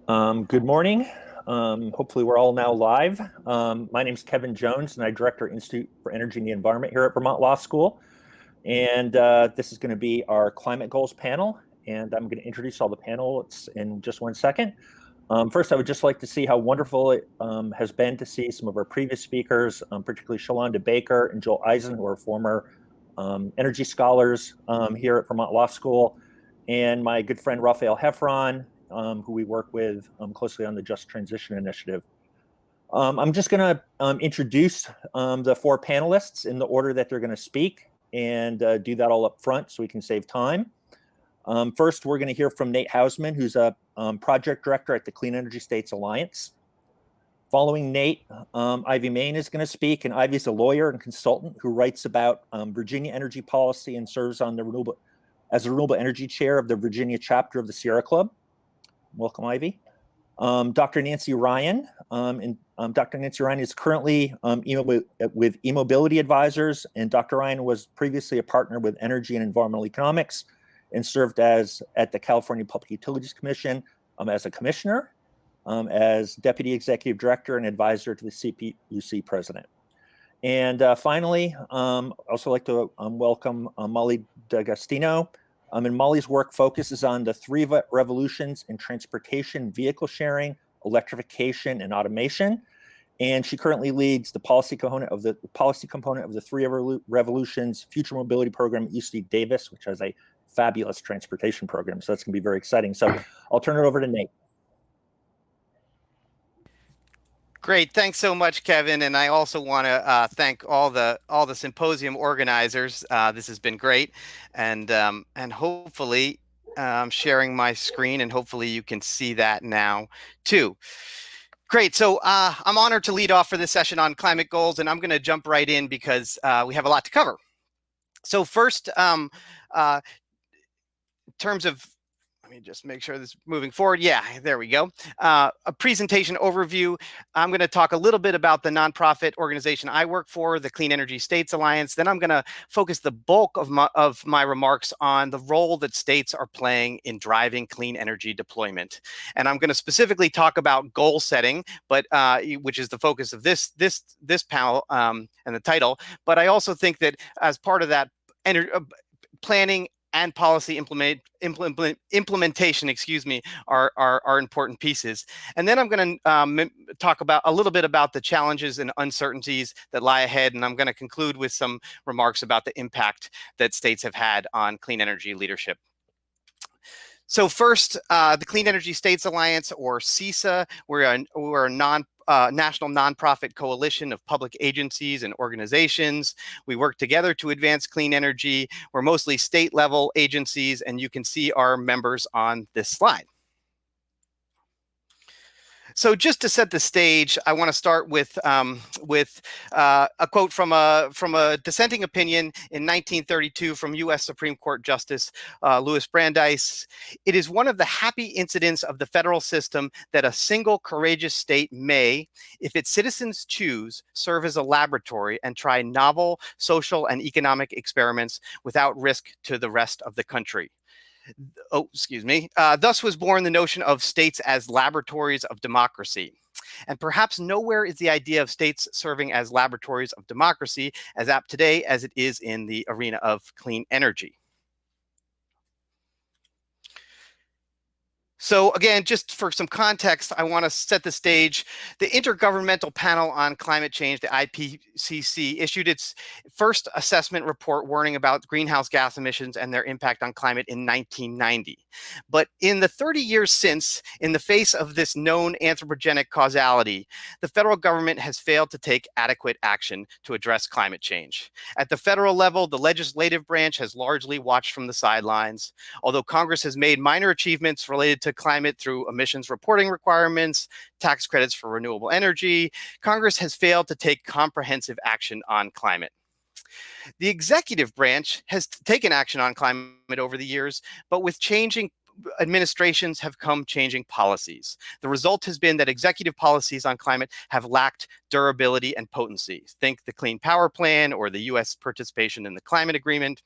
Good morning. Hopefully we're all now live. My name is Kevin Jones, and I direct our Institute for Energy and the Environment here at Vermont Law School. And this is going to be our climate goals panel. And I'm going to introduce all the panelists in just one second. First, I would just like to see how wonderful it has been to see some of our previous speakers, particularly Shalonda Baker and Joel Eisen, who are former energy scholars here at Vermont Law School, and my good friend Raphael Heffron, who we work with closely on the Just Transition Initiative. I'm just going to introduce the four panelists in the order that they're going to speak, and do that all up front so we can save time. First, we're going to hear from Nate Hausman, who's a project director at the Clean Energy States Alliance. Following Nate, Ivy Main is going to speak, and Ivy's a lawyer and consultant who writes about Virginia energy policy and serves on the as a renewable energy chair of the Virginia chapter of the Sierra Club. Welcome, Ivy. Dr. Nancy Ryan, Dr. Nancy Ryan is currently with e-mobility advisors, and Dr. Ryan was previously a partner with Energy and Environmental Economics and served at the California Public Utilities Commission as a commissioner, as deputy executive director and advisor to the CPUC president. And finally, I'd also like to welcome Mollie D'Agostino. And Mollie's work focuses on the three revolutions in transportation, vehicle sharing, electrification, and automation. And she currently leads the policy component of the three revolutions future mobility program at UC Davis, which has a fabulous transportation program. So that's going to be very exciting. So I'll turn it over to Nate. Great, thanks so much, Kevin. And I also want to thank all the symposium organizers. This has been great, and hopefully I'm sharing my screen, and hopefully you can see that now too. Great. So I'm honored to lead off for this session on climate goals, and I'm going to jump right in because we have a lot to cover. So first, in terms of, let me just make sure this is moving forward. Yeah, there we go. A presentation overview. I'm going to talk a little bit about the nonprofit organization I work for, the Clean Energy States Alliance. Then I'm going to focus the bulk of my remarks on the role that states are playing in driving clean energy deployment. And I'm going to specifically talk about goal setting, but which is the focus of this panel and the title. But I also think that as part of that planning and policy implementation, are important pieces. And then I'm going to talk about a little bit about the challenges and uncertainties that lie ahead. And I'm going to conclude with some remarks about the impact that states have had on clean energy leadership. So first, the Clean Energy States Alliance, or CESA, we're a national nonprofit coalition of public agencies and organizations. We work together to advance clean energy. We're mostly state-level agencies, and you can see our members on this slide. So just to set the stage, I want to start with a quote from a dissenting opinion in 1932 from U.S. Supreme Court Justice Louis Brandeis. It is one of the happy incidents of the federal system that a single courageous state may, if its citizens choose, serve as a laboratory and try novel social and economic experiments without risk to the rest of the country. Thus was born the notion of states as laboratories of democracy. And perhaps nowhere is the idea of states serving as laboratories of democracy as apt today as it is in the arena of clean energy. So again, just for some context, I want to set the stage. The Intergovernmental Panel on Climate Change, the IPCC, issued its first assessment report warning about greenhouse gas emissions and their impact on climate in 1990. But in the 30 years since, in the face of this known anthropogenic causality, the federal government has failed to take adequate action to address climate change. At the federal level, the legislative branch has largely watched from the sidelines. Although Congress has made minor achievements related to climate through emissions reporting requirements, tax credits for renewable energy, Congress has failed to take comprehensive action on climate. The executive branch has taken action on climate over the years, but with changing administrations have come changing policies. The result has been that executive policies on climate have lacked durability and potency. Think the Clean Power Plan or the U.S. participation in the climate agreement.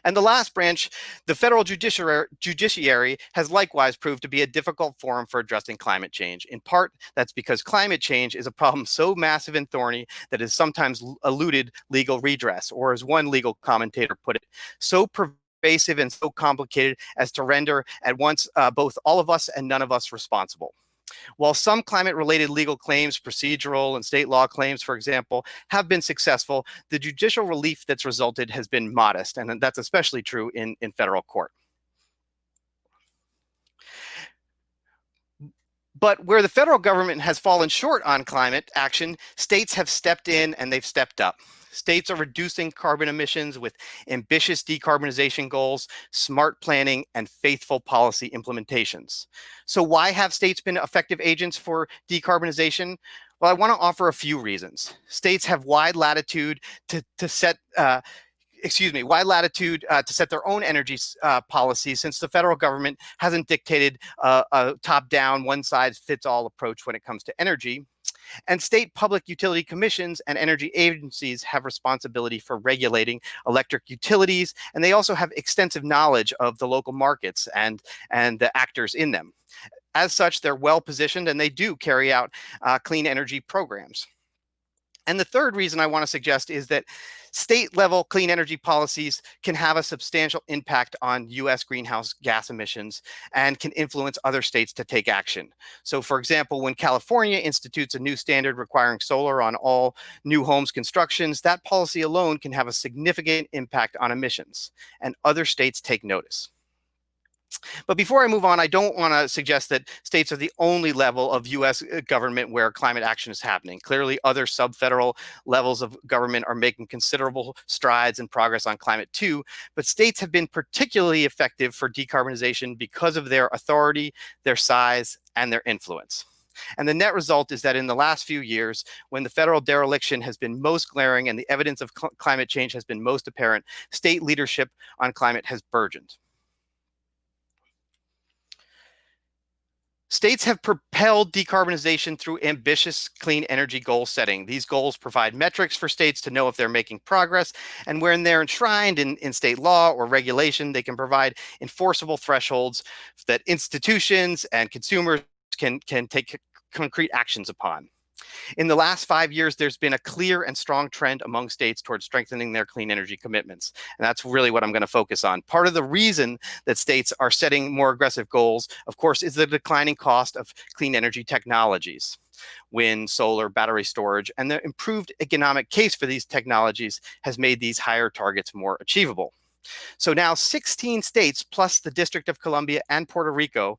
And the last branch, the federal judiciary, has likewise proved to be a difficult forum for addressing climate change. In part, that's because climate change is a problem so massive and thorny that is sometimes eluded legal redress, or as one legal commentator put it, so pervasive and so complicated as to render at once both all of us and none of us responsible. While some climate-related legal claims, procedural and state law claims, for example, have been successful, the judicial relief that's resulted has been modest, and that's especially true in federal court. But where the federal government has fallen short on climate action, states have stepped in and they've stepped up. States are reducing carbon emissions with ambitious decarbonization goals, smart planning, and faithful policy implementations. So why have states been effective agents for decarbonization? Well, I want to offer a few reasons. States have wide latitude to set their own energy policies, since the federal government hasn't dictated a top-down, one-size-fits-all approach when it comes to energy. And state public utility commissions and energy agencies have responsibility for regulating electric utilities, and they also have extensive knowledge of the local markets and the actors in them. As such, they're well positioned and they do carry out clean energy programs. And the third reason I want to suggest is that state-level clean energy policies can have a substantial impact on US greenhouse gas emissions and can influence other states to take action. So for example, when California institutes a new standard requiring solar on all new homes constructions, that policy alone can have a significant impact on emissions, and other states take notice. But before I move on, I don't want to suggest that states are the only level of US government where climate action is happening. Clearly, other sub-federal levels of government are making considerable strides and progress on climate too, but states have been particularly effective for decarbonization because of their authority, their size, and their influence. And the net result is that in the last few years, when the federal dereliction has been most glaring and the evidence of climate change has been most apparent, state leadership on climate has burgeoned. States have propelled decarbonization through ambitious clean energy goal setting. These goals provide metrics for states to know if they're making progress, and when they're enshrined in state law or regulation, they can provide enforceable thresholds that institutions and consumers can take concrete actions upon. In the last 5 years, there's been a clear and strong trend among states towards strengthening their clean energy commitments. And that's really what I'm going to focus on. Part of the reason that states are setting more aggressive goals, of course, is the declining cost of clean energy technologies. Wind, solar, battery storage, and the improved economic case for these technologies has made these higher targets more achievable. So now 16 states plus the District of Columbia and Puerto Rico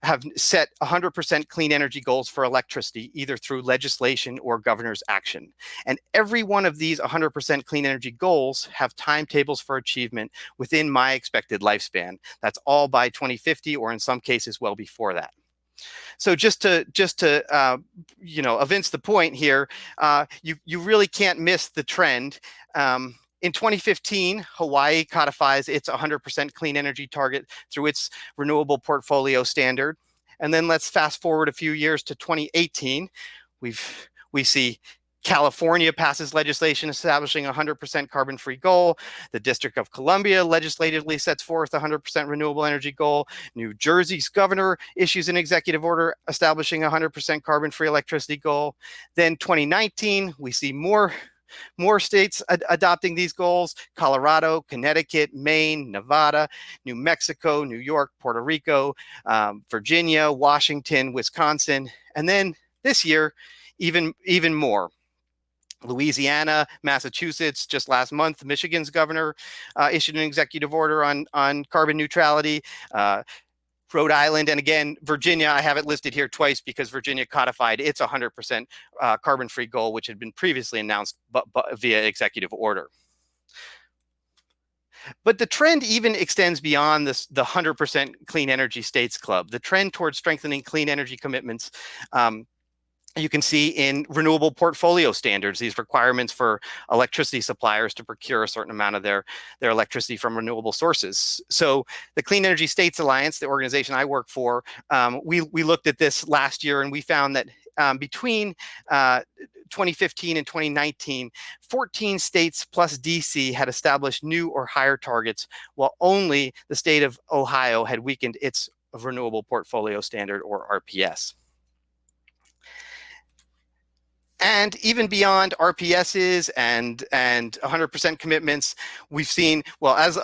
have set 100% clean energy goals for electricity, either through legislation or governor's action. And every one of these 100% clean energy goals have timetables for achievement within my expected lifespan. That's all by 2050, or in some cases, well before that. So just to evince the point here, you really can't miss the trend. In 2015, Hawaii codifies its 100% clean energy target through its renewable portfolio standard. And then let's fast forward a few years to 2018. We see California passes legislation establishing a 100% carbon-free goal. The District of Columbia legislatively sets forth a 100% renewable energy goal. New Jersey's governor issues an executive order establishing a 100% carbon-free electricity goal. Then 2019, we see more states adopting these goals: Colorado, Connecticut, Maine, Nevada, New Mexico, New York, Puerto Rico, Virginia, Washington, Wisconsin, and then this year, even more. Louisiana, Massachusetts, just last month, Michigan's governor issued an executive order on carbon neutrality. Rhode Island, and again, Virginia, I have it listed here twice because Virginia codified its 100% carbon-free goal, which had been previously announced via executive order. But the trend even extends beyond this, the 100% clean energy states club. The trend towards strengthening clean energy commitments you can see in renewable portfolio standards, these requirements for electricity suppliers to procure a certain amount of their electricity from renewable sources. So the Clean Energy States Alliance, the organization I work for, we looked at this last year, and we found that between 2015 and 2019, 14 states plus DC had established new or higher targets, while only the state of Ohio had weakened its renewable portfolio standard, or RPS. And even beyond RPSs and 100% commitments, we've seen, well, as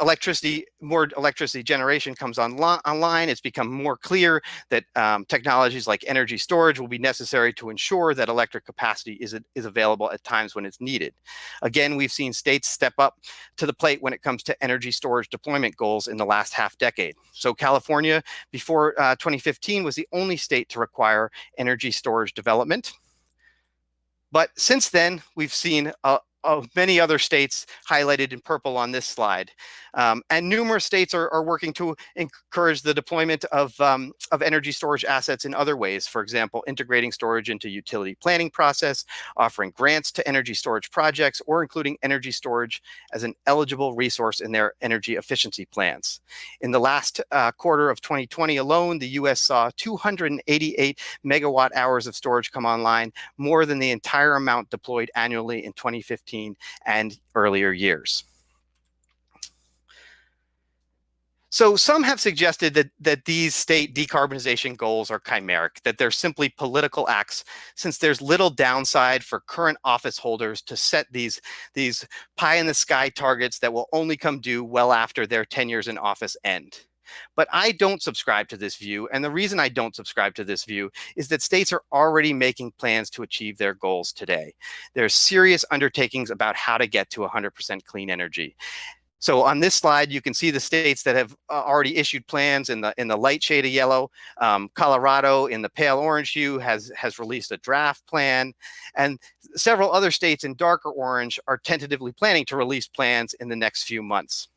more electricity generation comes online, it's become more clear that technologies like energy storage will be necessary to ensure that electric capacity is available at times when it's needed. Again, we've seen states step up to the plate when it comes to energy storage deployment goals in the last half decade. So California, before 2015, was the only state to require energy storage development. But since then, we've seen many other states highlighted in purple on this slide. And numerous states are working to encourage the deployment of energy storage assets in other ways. For example, integrating storage into utility planning process, offering grants to energy storage projects, or including energy storage as an eligible resource in their energy efficiency plans. In the last quarter of 2020 alone, the US saw 288 megawatt hours of storage come online, more than the entire amount deployed annually in 2015 and earlier years. So some have suggested that these state decarbonization goals are chimeric, that they're simply political acts, since there's little downside for current office holders to set these pie-in-the-sky targets that will only come due well after their tenures in office end. But I don't subscribe to this view, and the reason I don't subscribe to this view is that states are already making plans to achieve their goals today. There's serious undertakings about how to get to 100% clean energy. So on this slide, you can see the states that have already issued plans in the light shade of yellow. Colorado, in the pale orange hue, has released a draft plan, and several other states in darker orange are tentatively planning to release plans in the next few months.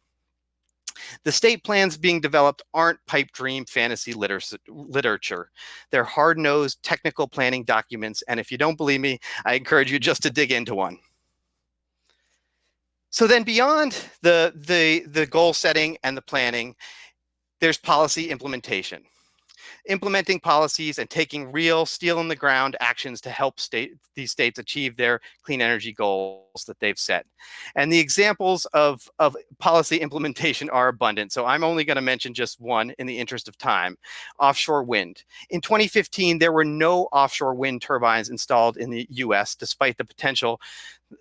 The state plans being developed aren't pipe dream fantasy literature. They're hard-nosed technical planning documents, and if you don't believe me, I encourage you just to dig into one. So then beyond the goal setting and the planning, there's policy implementation. Implementing policies and taking real steel in the ground actions to help these states achieve their clean energy goals that they've set. And the examples of policy implementation are abundant. So I'm only going to mention just one in the interest of time: offshore wind. In 2015, there were no offshore wind turbines installed in the US, despite the potential,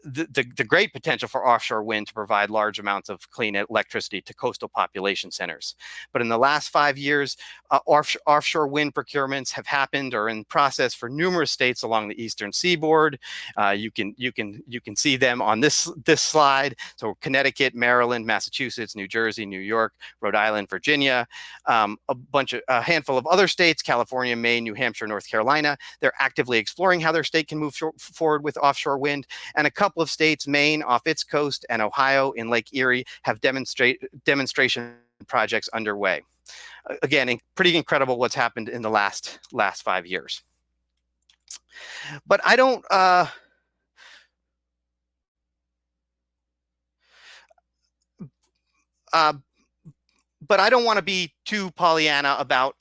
the great potential for offshore wind to provide large amounts of clean electricity to coastal population centers. But in the last 5 years, offshore wind procurements have happened or in process for numerous states along the eastern seaboard. You can see them on this slide. So Maryland, Massachusetts, New Jersey, New York, Rhode Island, Virginia, a handful of other states: California, Maine, New Hampshire, North Carolina. They're actively exploring how their state can move forward with offshore wind. And a couple of states, Maine off its coast and Ohio in Lake Erie, have demonstration projects underway. Again, pretty incredible what's happened in the last 5 years. But I don't want to be too Pollyanna about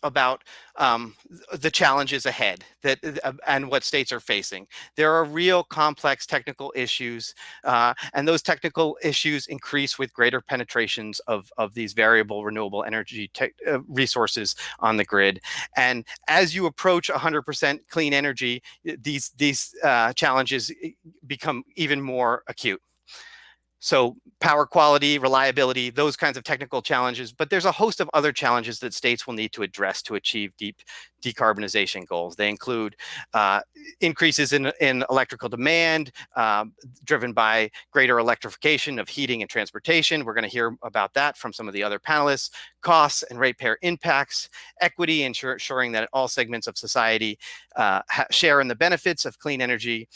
the challenges ahead and what states are facing. There are real complex technical issues, and those technical issues increase with greater penetrations of these variable renewable energy resources on the grid. And as you approach 100% clean energy, these challenges become even more acute. So power quality, reliability, those kinds of technical challenges, but there's a host of other challenges that states will need to address to achieve decarbonization goals. They include increases in electrical demand, driven by greater electrification of heating and transportation. We're going to hear about that from some of the other panelists. Costs and ratepayer impacts, equity, ensuring that all segments of society share in the benefits of clean energy.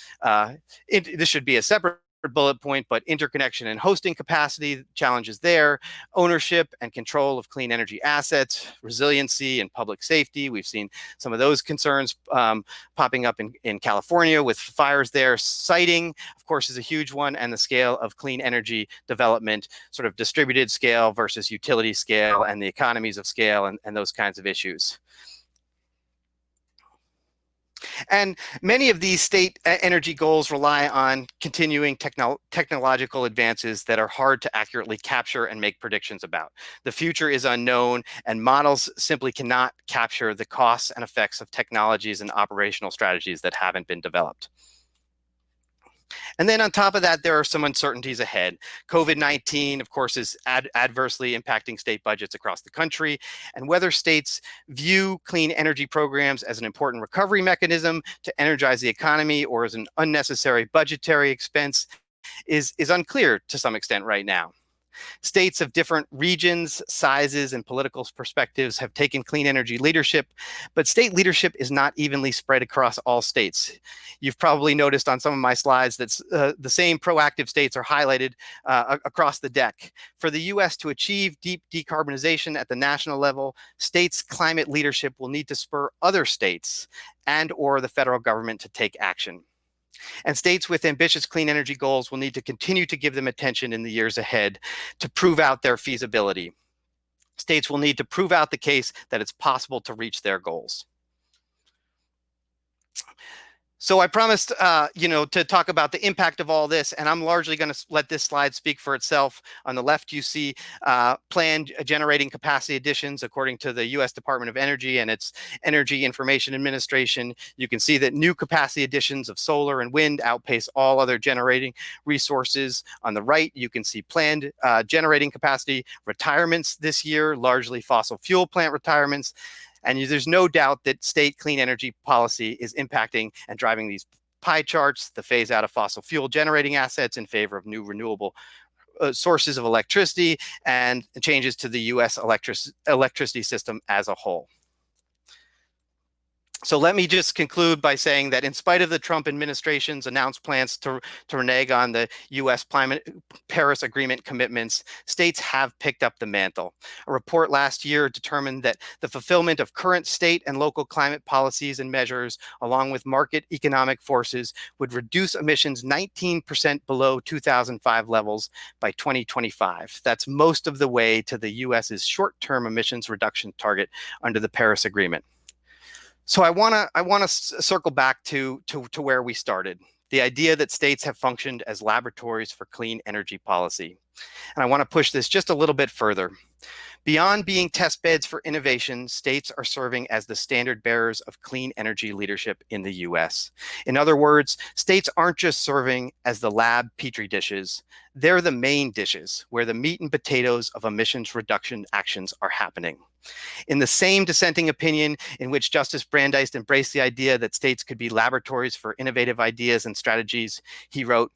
This should be a separate bullet point, but interconnection and hosting capacity, challenges there, ownership and control of clean energy assets, resiliency and public safety. We've seen some of those concerns popping up in California with fires there. Siting, of course, is a huge one, and the scale of clean energy development, sort of distributed scale versus utility scale, and the economies of scale, and those kinds of issues. And many of these state energy goals rely on continuing technological advances that are hard to accurately capture and make predictions about. The future is unknown, and models simply cannot capture the costs and effects of technologies and operational strategies that haven't been developed. And then on top of that, there are some uncertainties ahead. COVID-19, of course, is adversely impacting state budgets across the country. And whether states view clean energy programs as an important recovery mechanism to energize the economy or as an unnecessary budgetary expense is unclear to some extent right now. States of different regions, sizes, and political perspectives have taken clean energy leadership, but state leadership is not evenly spread across all states. You've probably noticed on some of my slides that the same proactive states are highlighted across the deck. For the US to achieve deep decarbonization at the national level, states' climate leadership will need to spur other states and/or the federal government to take action. And states with ambitious clean energy goals will need to continue to give them attention in the years ahead to prove out their feasibility. States will need to prove out the case that it's possible to reach their goals. So I promised, to talk about the impact of all this, and I'm largely going to let this slide speak for itself. On the left, you see planned generating capacity additions according to the U.S. Department of Energy and its Energy Information Administration. You can see that new capacity additions of solar and wind outpace all other generating resources. On the right, you can see planned generating capacity retirements this year, largely fossil fuel plant retirements. And there's no doubt that state clean energy policy is impacting and driving these pie charts, the phase out of fossil fuel generating assets in favor of new renewable sources of electricity, and changes to the US electricity system as a whole. So let me just conclude by saying that in spite of the Trump administration's announced plans to renege on the U.S. Paris Agreement commitments, states have picked up the mantle. A report last year determined that the fulfillment of current state and local climate policies and measures, along with market economic forces, would reduce emissions 19% below 2005 levels by 2025. That's most of the way to the U.S.'s short-term emissions reduction target under the Paris Agreement. So I want to circle back to where we started, the idea that states have functioned as laboratories for clean energy policy. And I want to push this just a little bit further. Beyond being test beds for innovation, states are serving as the standard bearers of clean energy leadership in the US. In other words, states aren't just serving as the lab petri dishes, they're the main dishes where the meat and potatoes of emissions reduction actions are happening. In the same dissenting opinion in which Justice Brandeis embraced the idea that states could be laboratories for innovative ideas and strategies, he wrote,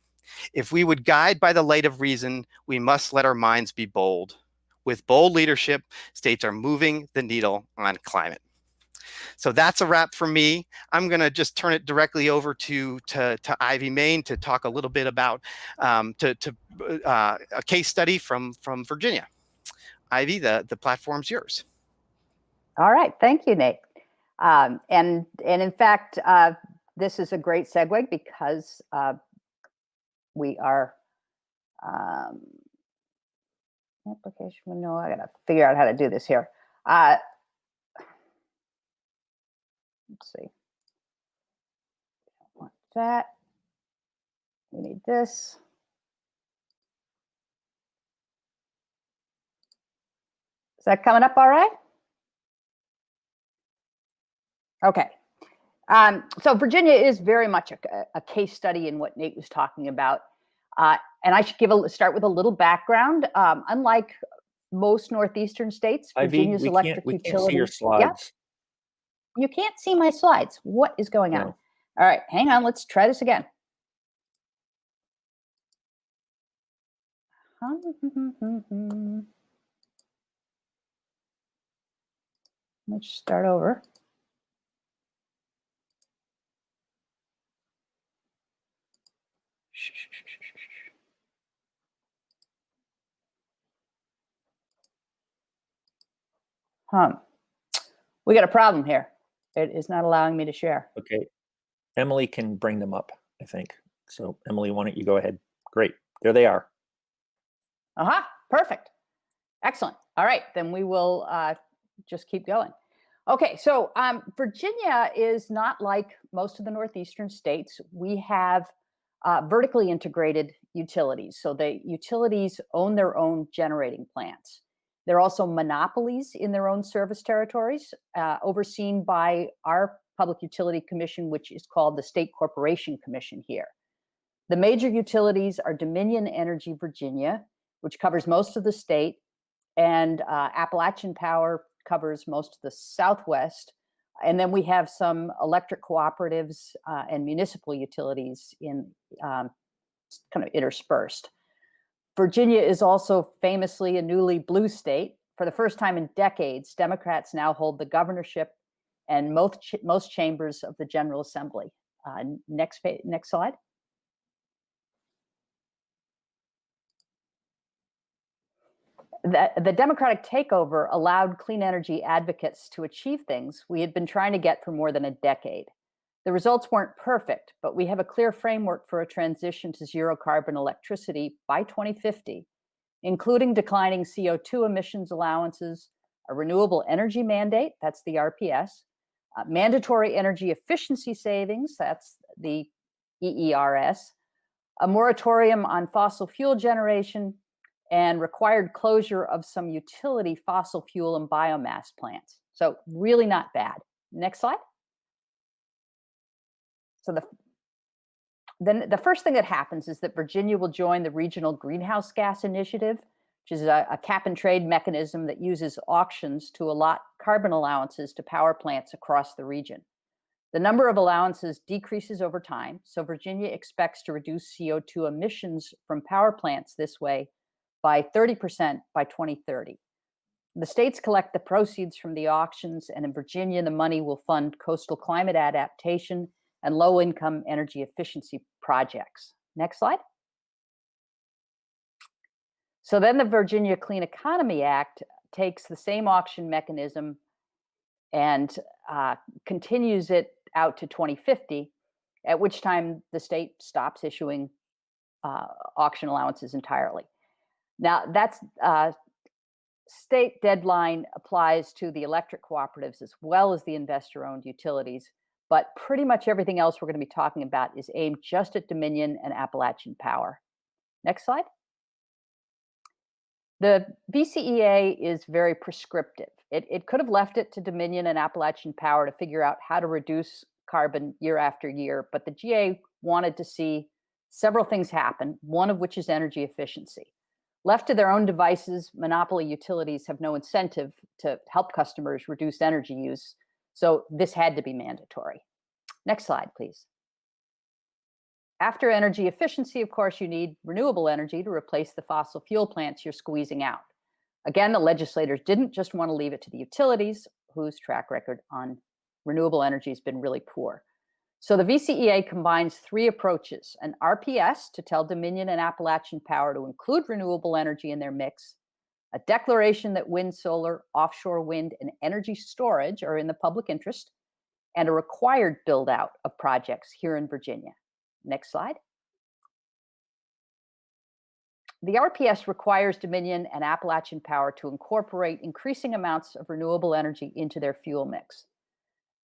"If we would guide by the light of reason, we must let our minds be bold. With bold leadership, states are moving the needle on climate." So that's a wrap for me. I'm going to just turn it directly over to Ivy Main to talk a little bit about a case study from Virginia. Ivy, the platform's yours. All right, thank you, Nate. And in fact, this is a great segue because we are application window. I gotta figure out how to do this here. Let's see. We don't want that. We need this. Is that coming up all right? Okay. So Virginia is very much a case study in what Nate was talking about. And I should start with a little background. Unlike most Northeastern states, Virginia's electric utility. We can't see your slides. Yeah? You can't see my slides. What is going on? All right, hang on. Let's try this again. Let's start over. We got a problem here. It is not allowing me to share. Okay. Emily can bring them up, I think. So Emily, why don't you go ahead? Great. There they are. Perfect. Excellent. All right, then we will just keep going. Okay, so Virginia is not like most of the northeastern states. We have vertically integrated utilities. So the utilities own their own generating plants. They're also monopolies in their own service territories, overseen by our Public Utility Commission, which is called the State Corporation Commission here. The major utilities are Dominion Energy Virginia, which covers most of the state, and Appalachian Power covers most of the Southwest. And then we have some electric cooperatives and municipal utilities in kind of interspersed. Virginia is also famously a newly blue state. For the first time in decades, Democrats now hold the governorship and most chambers of the General Assembly. Next slide. The Democratic takeover allowed clean energy advocates to achieve things we had been trying to get for more than a decade. The results weren't perfect, but we have a clear framework for a transition to zero carbon electricity by 2050, including declining CO2 emissions allowances, a renewable energy mandate, that's the RPS, mandatory energy efficiency savings, that's the EERS, a moratorium on fossil fuel generation, and required closure of some utility fossil fuel and biomass plants. So really not bad. Next slide. So the first thing that happens is that Virginia will join the Regional Greenhouse Gas Initiative, which is a cap and trade mechanism that uses auctions to allot carbon allowances to power plants across the region. The number of allowances decreases over time, so Virginia expects to reduce CO2 emissions from power plants this way by 30% by 2030. The states collect the proceeds from the auctions, and in Virginia, the money will fund coastal climate adaptation and low-income energy efficiency projects. Next slide. So then the Virginia Clean Economy Act takes the same auction mechanism and continues it out to 2050, at which time the state stops issuing auction allowances entirely. Now, that's state deadline applies to the electric cooperatives as well as the investor-owned utilities, but pretty much everything else we're going to be talking about is aimed just at Dominion and Appalachian Power. Next slide. The VCEA is very prescriptive. It could have left it to Dominion and Appalachian Power to figure out how to reduce carbon year after year, but the GA wanted to see several things happen, one of which is energy efficiency. Left to their own devices, monopoly utilities have no incentive to help customers reduce energy use, so this had to be mandatory. Next slide, please. After energy efficiency, of course, you need renewable energy to replace the fossil fuel plants you're squeezing out. Again, the legislators didn't just want to leave it to the utilities, whose track record on renewable energy has been really poor. So the VCEA combines three approaches: an RPS to tell Dominion and Appalachian Power to include renewable energy in their mix, a declaration that wind, solar, offshore wind, and energy storage are in the public interest, and a required build-out of projects here in Virginia. Next slide. The RPS requires Dominion and Appalachian Power to incorporate increasing amounts of renewable energy into their fuel mix.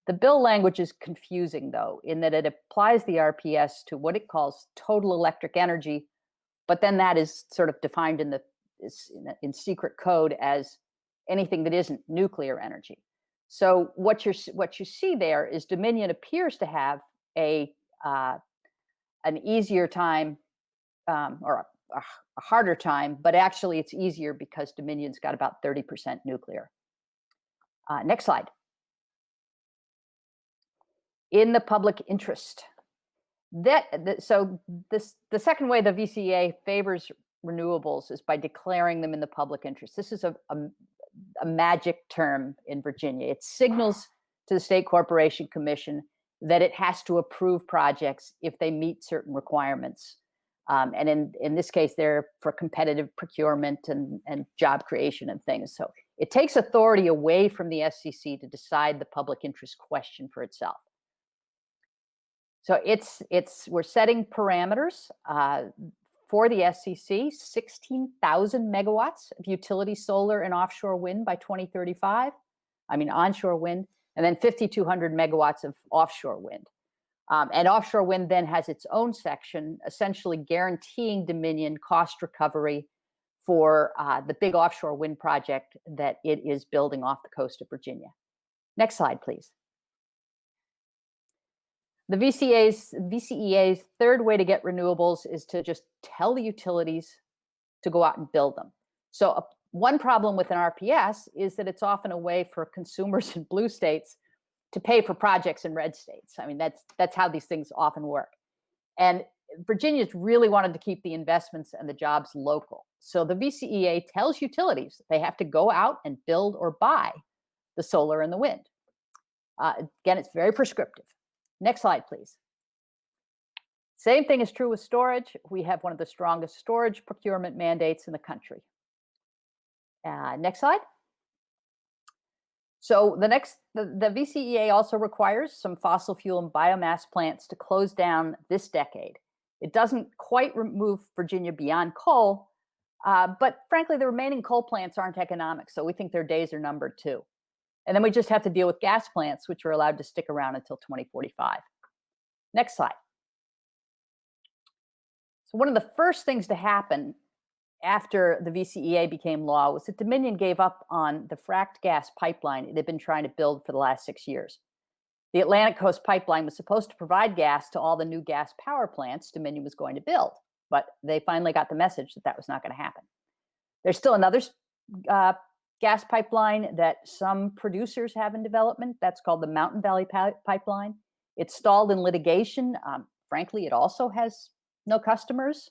The bill language is confusing, though, in that it applies the RPS to what it calls total electric energy, but then that is sort of defined in secret code as anything that isn't nuclear energy. So what you see there is Dominion appears to have an easier time or a harder time, but actually it's easier because Dominion's got about 30% nuclear. Next slide. In the public interest. So the second way the VCEA favors renewables is by declaring them in the public interest. This is a magic term in Virginia. It signals to the State Corporation Commission that it has to approve projects if they meet certain requirements. And in this case, they're for competitive procurement and job creation and things. So it takes authority away from the SCC to decide the public interest question for itself. So we're setting parameters for the SCC, 16,000 megawatts of utility solar and offshore wind by 2035, onshore wind, and then 5,200 megawatts of offshore wind. And offshore wind then has its own section, essentially guaranteeing Dominion cost recovery for the big offshore wind project that it is building off the coast of Virginia. Next slide, please. The VCEA's third way to get renewables is to just tell the utilities to go out and build them. So one problem with an RPS is that it's often a way for consumers in blue states to pay for projects in red states. I mean, that's how these things often work. And Virginia's really wanted to keep the investments and the jobs local. So the VCEA tells utilities they have to go out and build or buy the solar and the wind. Again, it's very prescriptive. Next slide, please. Same thing is true with storage. We have one of the strongest storage procurement mandates in the country. Next slide. So the VCEA also requires some fossil fuel and biomass plants to close down this decade. It doesn't quite remove Virginia beyond coal, but frankly, the remaining coal plants aren't economic, so we think their days are numbered too. And then we just have to deal with gas plants, which are allowed to stick around until 2045. Next slide. So one of the first things to happen after the VCEA became law was that Dominion gave up on the fracked gas pipeline it had been trying to build for the last 6 years. The Atlantic Coast Pipeline was supposed to provide gas to all the new gas power plants Dominion was going to build, but they finally got the message that that was not going to happen. There's still another gas pipeline that some producers have in development. That's called the Mountain Valley Pipeline. It's stalled in litigation. Frankly, it also has no customers.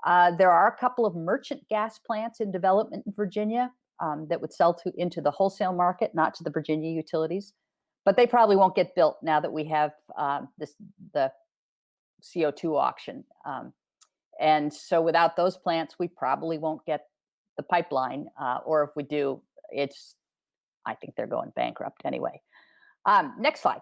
There are a couple of merchant gas plants in development in Virginia that would sell into the wholesale market, not to the Virginia utilities. But they probably won't get built now that we have the CO2 auction. And so without those plants, we probably won't get the pipeline. Or if we do, I think they're going bankrupt anyway. Next slide.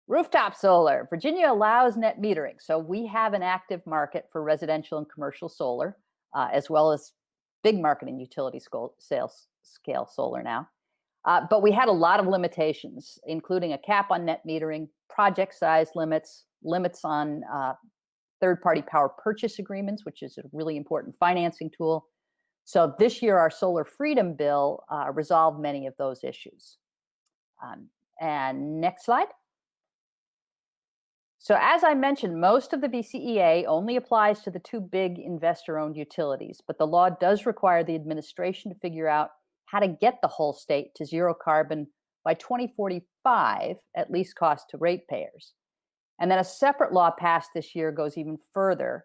Rooftop solar. Virginia allows net metering. So we have an active market for residential and commercial solar, as well as big market in utility scale solar now. But we had a lot of limitations, including a cap on net metering, project size limits, limits on third-party power purchase agreements, which is a really important financing tool. So this year, our Solar Freedom Bill resolved many of those issues. And next slide. So as I mentioned, most of the VCEA only applies to the two big investor-owned utilities, but the law does require the administration to figure out how to get the whole state to zero carbon by 2045 at least cost to ratepayers. And then a separate law passed this year goes even further,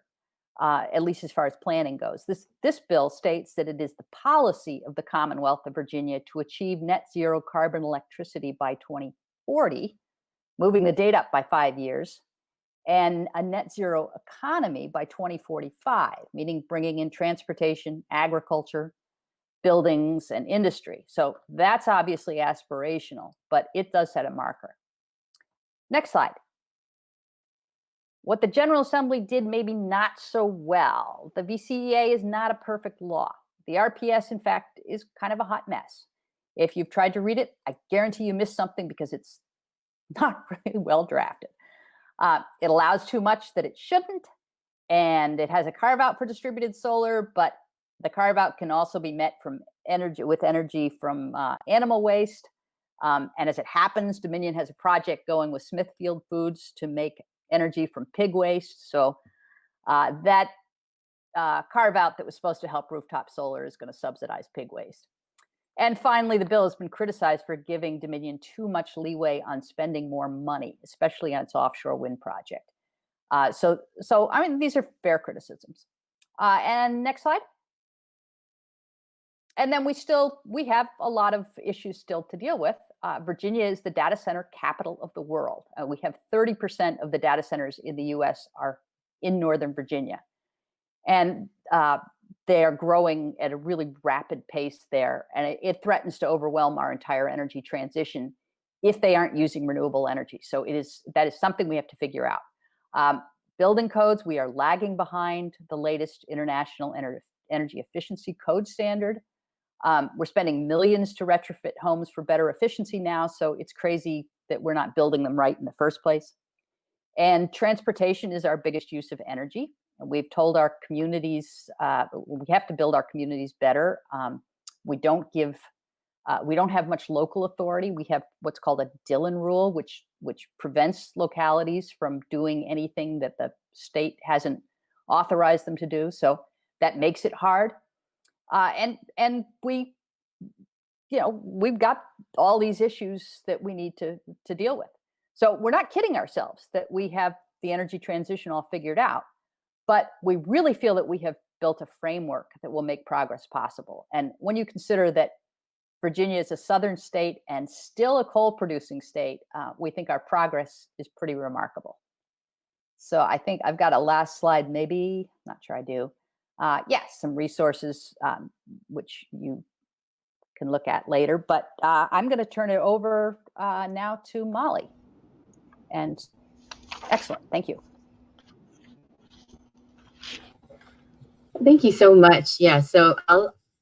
at least as far as planning goes. This bill states that it is the policy of the Commonwealth of Virginia to achieve net zero carbon electricity by 2040, moving the date up by 5 years, and a net zero economy by 2045, meaning bringing in transportation, agriculture, buildings, and industry. So that's obviously aspirational, but it does set a marker. Next slide. What the General Assembly did maybe not so well. The VCEA is not a perfect law. The RPS, in fact, is kind of a hot mess. If you've tried to read it, I guarantee you missed something because it's not really well drafted. It allows too much that it shouldn't, and it has a carve out for distributed solar, but the carve out can also be met from energy from animal waste. And as it happens, Dominion has a project going with Smithfield Foods to make energy from pig waste. So that carve out that was supposed to help rooftop solar is going to subsidize pig waste. And finally, the bill has been criticized for giving Dominion too much leeway on spending more money, especially on its offshore wind project. So I mean, these are fair criticisms. And next slide. And then we have a lot of issues still to deal with. Virginia is the data center capital of the world. We have 30% of the data centers in the US are in Northern Virginia. And they are growing at a really rapid pace there. And it threatens to overwhelm our entire energy transition if they aren't using renewable energy. So that is something we have to figure out. Building codes, we are lagging behind the latest international energy efficiency code standard. We're spending millions to retrofit homes for better efficiency now, so it's crazy that we're not building them right in the first place. And transportation is our biggest use of energy. And we've told our communities we have to build our communities better. We don't have much local authority. We have what's called a Dillon rule, which prevents localities from doing anything that the state hasn't authorized them to do. So that makes it hard. And we, we've got all these issues that we need to deal with. So we're not kidding ourselves that we have the energy transition all figured out, but we really feel that we have built a framework that will make progress possible. And when you consider that Virginia is a southern state and still a coal producing state, we think our progress is pretty remarkable. So I think I've got a last slide, maybe, not sure I do. Yes, some resources which you can look at later, but I'm going to turn it over now to Mollie. And excellent, thank you. Thank you so much. Yeah, so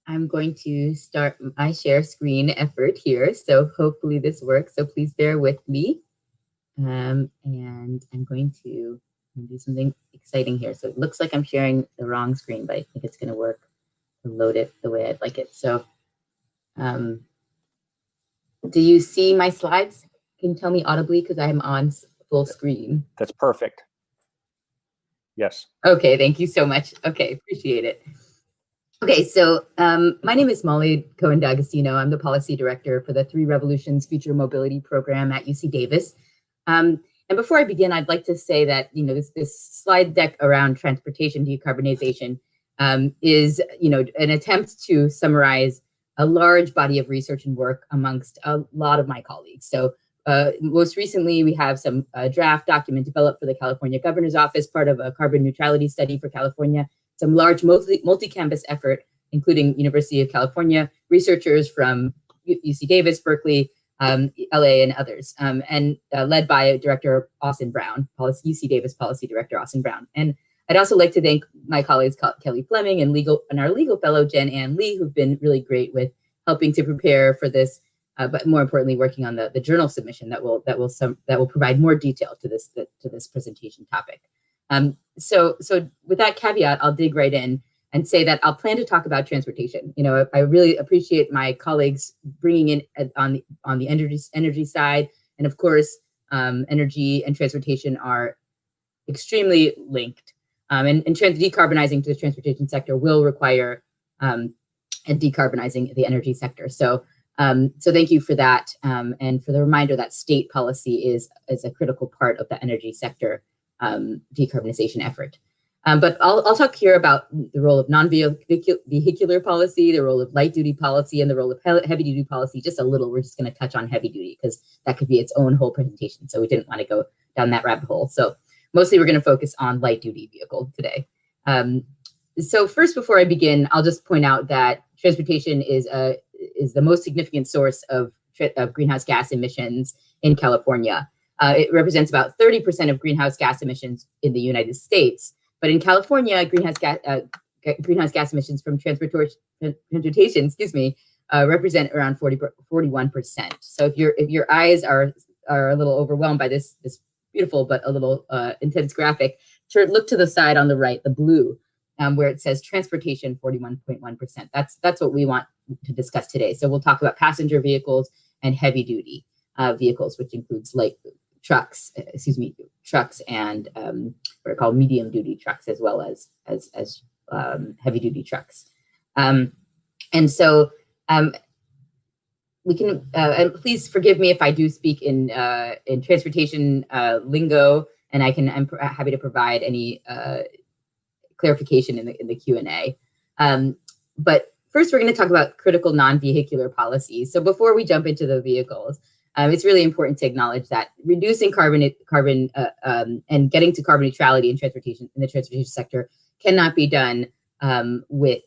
I'm going to start my share screen effort here. So hopefully this works. So please bear with me. And I'm going to do something exciting here. So it looks like I'm sharing the wrong screen, but I think it's going to work to load it the way I'd like it. So do you see my slides? Can you tell me audibly because I'm on full screen? That's perfect. Yes. Okay, thank you so much. Okay, appreciate it. Okay, so my name is Mollie D'Agostino. I'm the policy director for the Three Revolutions Future Mobility Program at UC Davis. And before I begin, I'd like to say that this slide deck around transportation decarbonization is an attempt to summarize a large body of research and work amongst a lot of my colleagues. So most recently, we have some draft document developed for the California Governor's Office, part of a carbon neutrality study for California, some large multi-campus effort, including University of California, researchers from UC Davis, Berkeley, LA, and others, and led by Director Austin Brown, UC Davis Policy Director Austin Brown. And I'd also like to thank my colleagues Kelly Fleming and our legal fellow Jen Ann Lee, who've been really great with helping to prepare for this, but more importantly, working on the journal submission that will provide more detail to this presentation topic. So with that caveat, I'll dig right in and say that I'll plan to talk about transportation. I really appreciate my colleagues bringing in on the energy side, and of course, energy and transportation are extremely linked. And decarbonizing to the transportation sector will require and decarbonizing the energy sector. So thank you for that, and for the reminder that state policy is a critical part of the energy sector decarbonization effort. But I'll talk here about the role of non-vehicular policy, the role of light-duty policy, and the role of heavy-duty policy just a little. We're just going to touch on heavy-duty because that could be its own whole presentation, so we didn't want to go down that rabbit hole. So mostly we're going to focus on light-duty vehicle today. So first, before I begin, I'll just point out that transportation is the most significant source of greenhouse gas emissions in California. It represents about 30% of greenhouse gas emissions in the United States. But in California, greenhouse gas emissions from transportation, represent around 41%. So if your eyes are a little overwhelmed by this beautiful but a little intense graphic, look to the side on the right, the blue, where it says transportation 41.1%. That's what we want to discuss today. So we'll talk about passenger vehicles and heavy duty vehicles, which includes trucks and what are called medium duty trucks, as well as heavy duty trucks. And so we can, and please forgive me if I do speak in transportation lingo, and I'm happy to provide any clarification in the Q&A. But first, we're going to talk about critical non-vehicular policies. So before we jump into the vehicles, it's really important to acknowledge that reducing carbon and getting to carbon neutrality in the transportation sector cannot be done with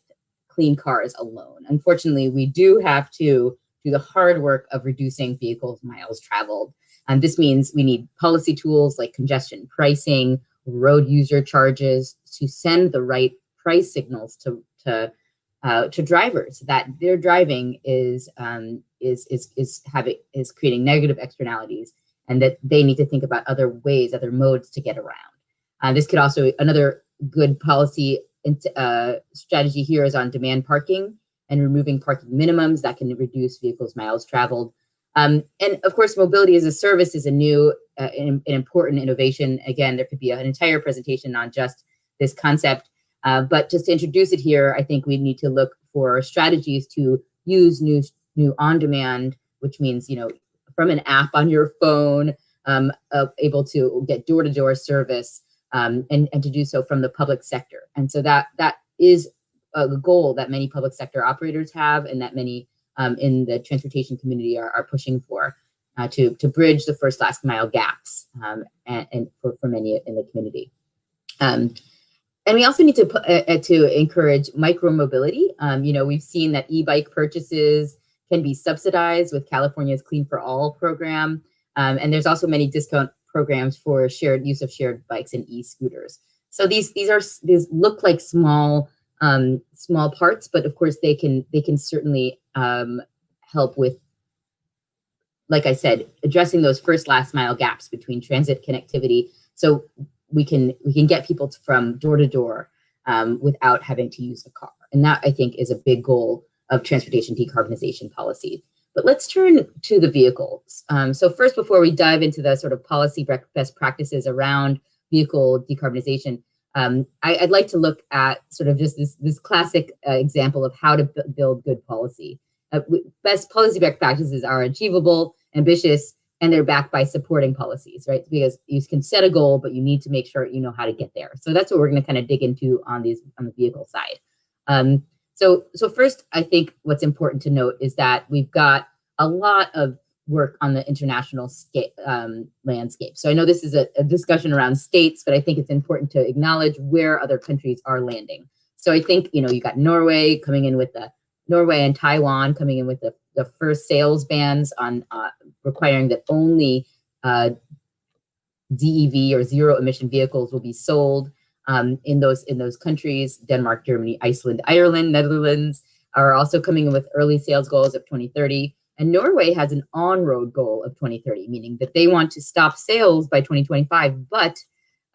clean cars alone. Unfortunately, we do have to do the hard work of reducing vehicles miles traveled. This means we need policy tools like congestion pricing, road user charges to send the right price signals to to drivers that their driving is creating negative externalities, and that they need to think about other ways, other modes to get around. This could also, another good policy strategy here is on demand parking and removing parking minimums that can reduce vehicles miles traveled. And of course, mobility as a service is a new, an important innovation. Again, there could be an entire presentation on just this concept, but just to introduce it here, I think we need to look for strategies to use new on-demand, which means, from an app on your phone, able to get door-to-door service, and to do so from the public sector. And so that is a goal that many public sector operators have, and that many in the transportation community are pushing for, to bridge the first last mile gaps, and for many in the community. And we also need to encourage micro mobility. We've seen that e-bike purchases can be subsidized with California's Clean for All program, and there's also many discount programs for shared use of shared bikes and e-scooters. So these look like small parts, but of course they can certainly help with, like I said, addressing those first last mile gaps between transit connectivity, so we can get people from door to door without having to use a car. And that, I think, is a big goal of transportation decarbonization policy. But let's turn to the vehicles. So first, before we dive into the sort of policy best practices around vehicle decarbonization, I'd like to look at sort of just this classic example of how to build good policy. Best practices are achievable, ambitious, and they're backed by supporting policies, right? Because you can set a goal, but you need to make sure you know how to get there. So that's what we're going to kind of dig into on the vehicle side. So first, I think what's important to note is that we've got a lot of work on the international landscape. So I know this is a discussion around states, but I think it's important to acknowledge where other countries are landing. So I think, you got Norway and Taiwan coming in with the first sales bans on requiring that only ZEV or zero emission vehicles will be sold in those countries. Denmark, Germany, Iceland, Ireland, Netherlands are also coming in with early sales goals of 2030. And Norway has an on-road goal of 2030, meaning that they want to stop sales by 2025, but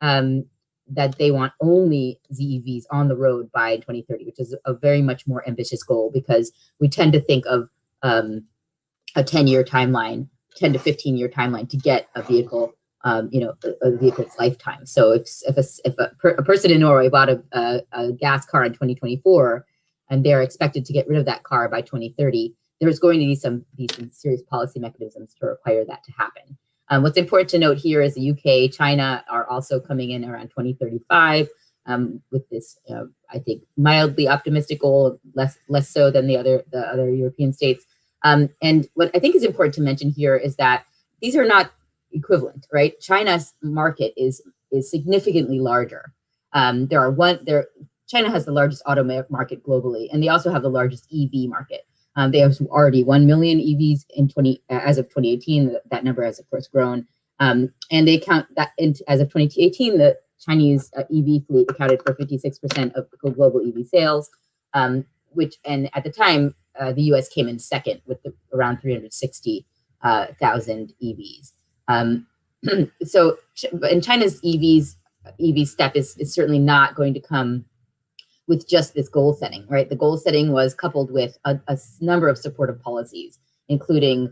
that they want only ZEVs on the road by 2030, which is a very much more ambitious goal, because we tend to think of a 10-year timeline, 10 to 15-year timeline to get a vehicle, a vehicle's lifetime. So if a person in Norway bought a gas car in 2024, and they're expected to get rid of that car by 2030, there's going to be some serious policy mechanisms to require that to happen. What's important to note here is the UK, China are also coming in around 2035 with this, I think, mildly optimistic goal, less so than the other European states. And what I think is important to mention here is that these are not equivalent, right? China's market is significantly larger. China has the largest auto market globally, and they also have the largest EV market. They have already 1 million EVs as of 2018. That number has, of course, grown. And they count that as of 2018, the Chinese EV fleet accounted for 56% of global EV sales, and at the time, the US came in second with around 360,000 EVs. So in China's EV step is certainly not going to come with just this goal setting, right? The goal setting was coupled with a number of supportive policies, including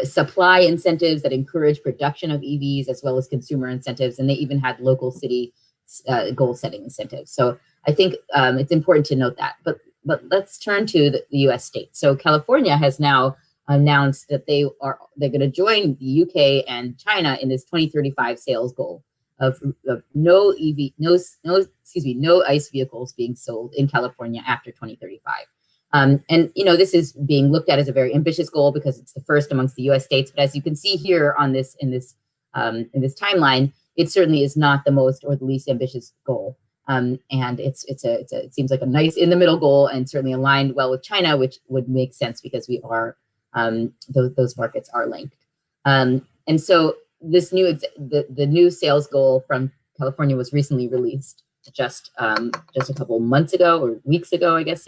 supply incentives that encourage production of EVs, as well as consumer incentives, and they even had local city goal setting incentives. So I think it's important to note that. But let's turn to the U.S. states. So California has now announced that they're going to join the UK and China in this 2035 sales goal of no ICE vehicles being sold in California after 2035. And this is being looked at as a very ambitious goal because it's the first amongst the U.S. states. But as you can see here on this in this timeline, it certainly is not the most or the least ambitious goal. And it seems like a nice in the middle goal, and certainly aligned well with China, which would make sense because we are those markets are linked. And so this the new sales goal from California was recently released. just a couple months ago or weeks ago, I guess,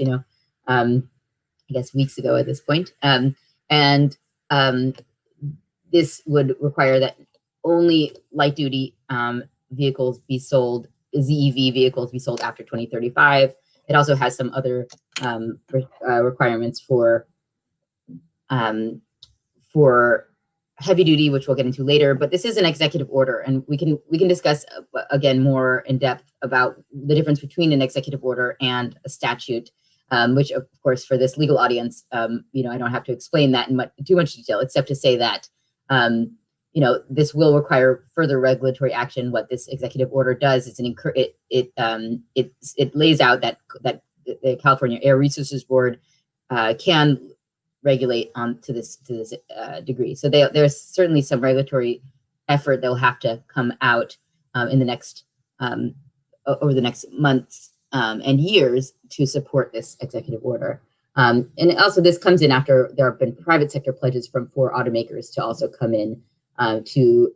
weeks ago at this point. This would require that only light duty vehicles be sold, ZEV vehicles be sold after 2035. It also has some other requirements for heavy duty, which we'll get into later. But this is an executive order, and we can discuss again more in depth about the difference between an executive order and a statute, which of course for this legal audience, I don't have to explain that in too much detail, except to say that this will require further regulatory action. What this executive order does is it lays out that the California Air Resources Board can regulate on to this degree. So there's certainly some regulatory effort that will have to come out in the next over the next months and years to support this executive order. And also this comes in after there have been private sector pledges from 4 automakers to also come in to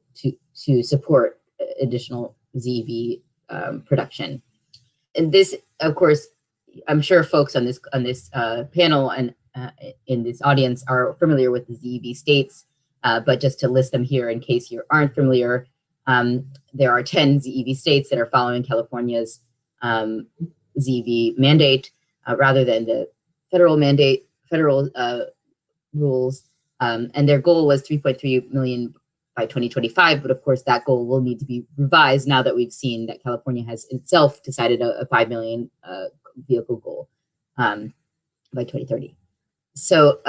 support additional ZEV production. And this, of course, I'm sure folks on this panel and in this audience are familiar with the ZEV states, but just to list them here in case you aren't familiar, there are 10 ZEV states that are following California's ZEV mandate rather than the federal rules, and their goal was 3.3 million by 2025. But of course, that goal will need to be revised now that we've seen that California has itself decided a 5 million vehicle goal by 2030. So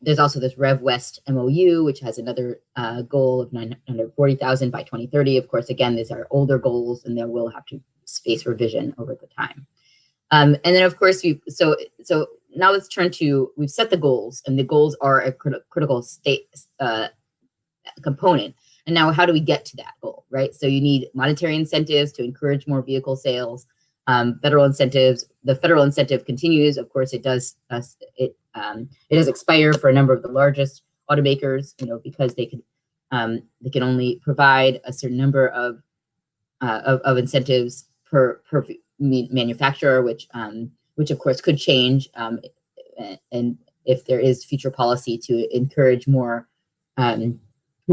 there's also this Rev West MOU, which has another goal of 940,000 by 2030. Of course, again, these are older goals, and they will have to face revision over the time. And then, of course, so now let's turn to, we've set the goals, and the goals are a critical state component. And now how do we get to that goal, right? So you need monetary incentives to encourage more vehicle sales, federal incentives. The federal incentive continues. Of course, it does expire for a number of the largest automakers, because they can only provide a certain number of incentives per manufacturer, which of course could change, and if there is future policy to encourage more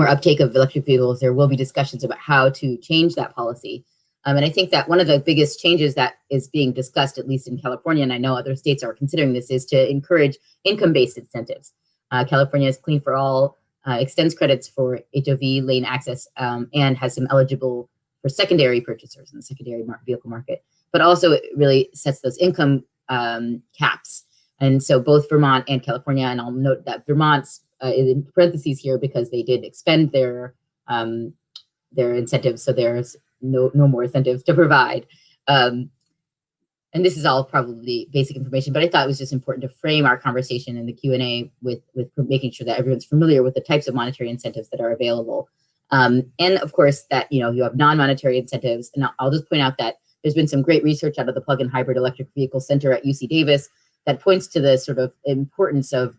uptake of electric vehicles, there will be discussions about how to change that policy. And I think that one of the biggest changes that is being discussed, at least in California, and I know other states are considering this, is to encourage income-based incentives. California's Clean for All extends credits for HOV lane access and has some eligible for secondary purchasers in the secondary vehicle market, but also it really sets those income caps. And so both Vermont and California, and I'll note that Vermont's is in parentheses here because they did expend their incentives, so there's no more incentives to provide. And this is all probably basic information, but I thought it was just important to frame our conversation in the Q&A with making sure that everyone's familiar with the types of monetary incentives that are available. And of course that, you have non-monetary incentives. And I'll just point out that there's been some great research out of the Plug-in Hybrid Electric Vehicle Center at UC Davis that points to the sort of importance of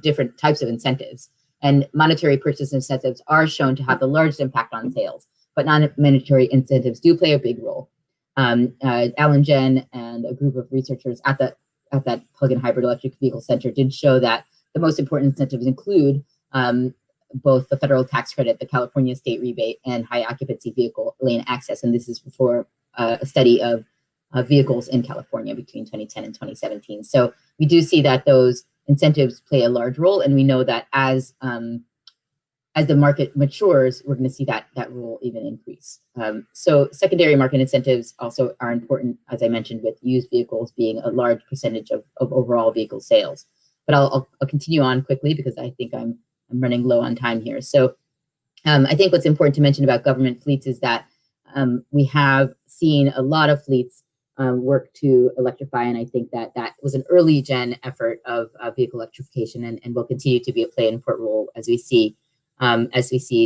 different types of incentives. And monetary purchase incentives are shown to have the largest impact on sales, but non-monetary incentives do play a big role. Alan Jen and a group of researchers at that Plug-in Hybrid Electric Vehicle Center did show that the most important incentives include both the federal tax credit, the California state rebate, and high occupancy vehicle lane access. And this is for a study of vehicles in California between 2010 and 2017. So we do see that those incentives play a large role, and we know that as the market matures, we're going to see that role even increase. So secondary market incentives also are important, as I mentioned, with used vehicles being a large percentage of overall vehicle sales. But I'll continue on quickly because I think I'm running low on time here. So I think what's important to mention about government fleets is that we have seen a lot of fleets work to electrify, and I think that was an early gen effort of vehicle electrification, and will continue to play an important role as we see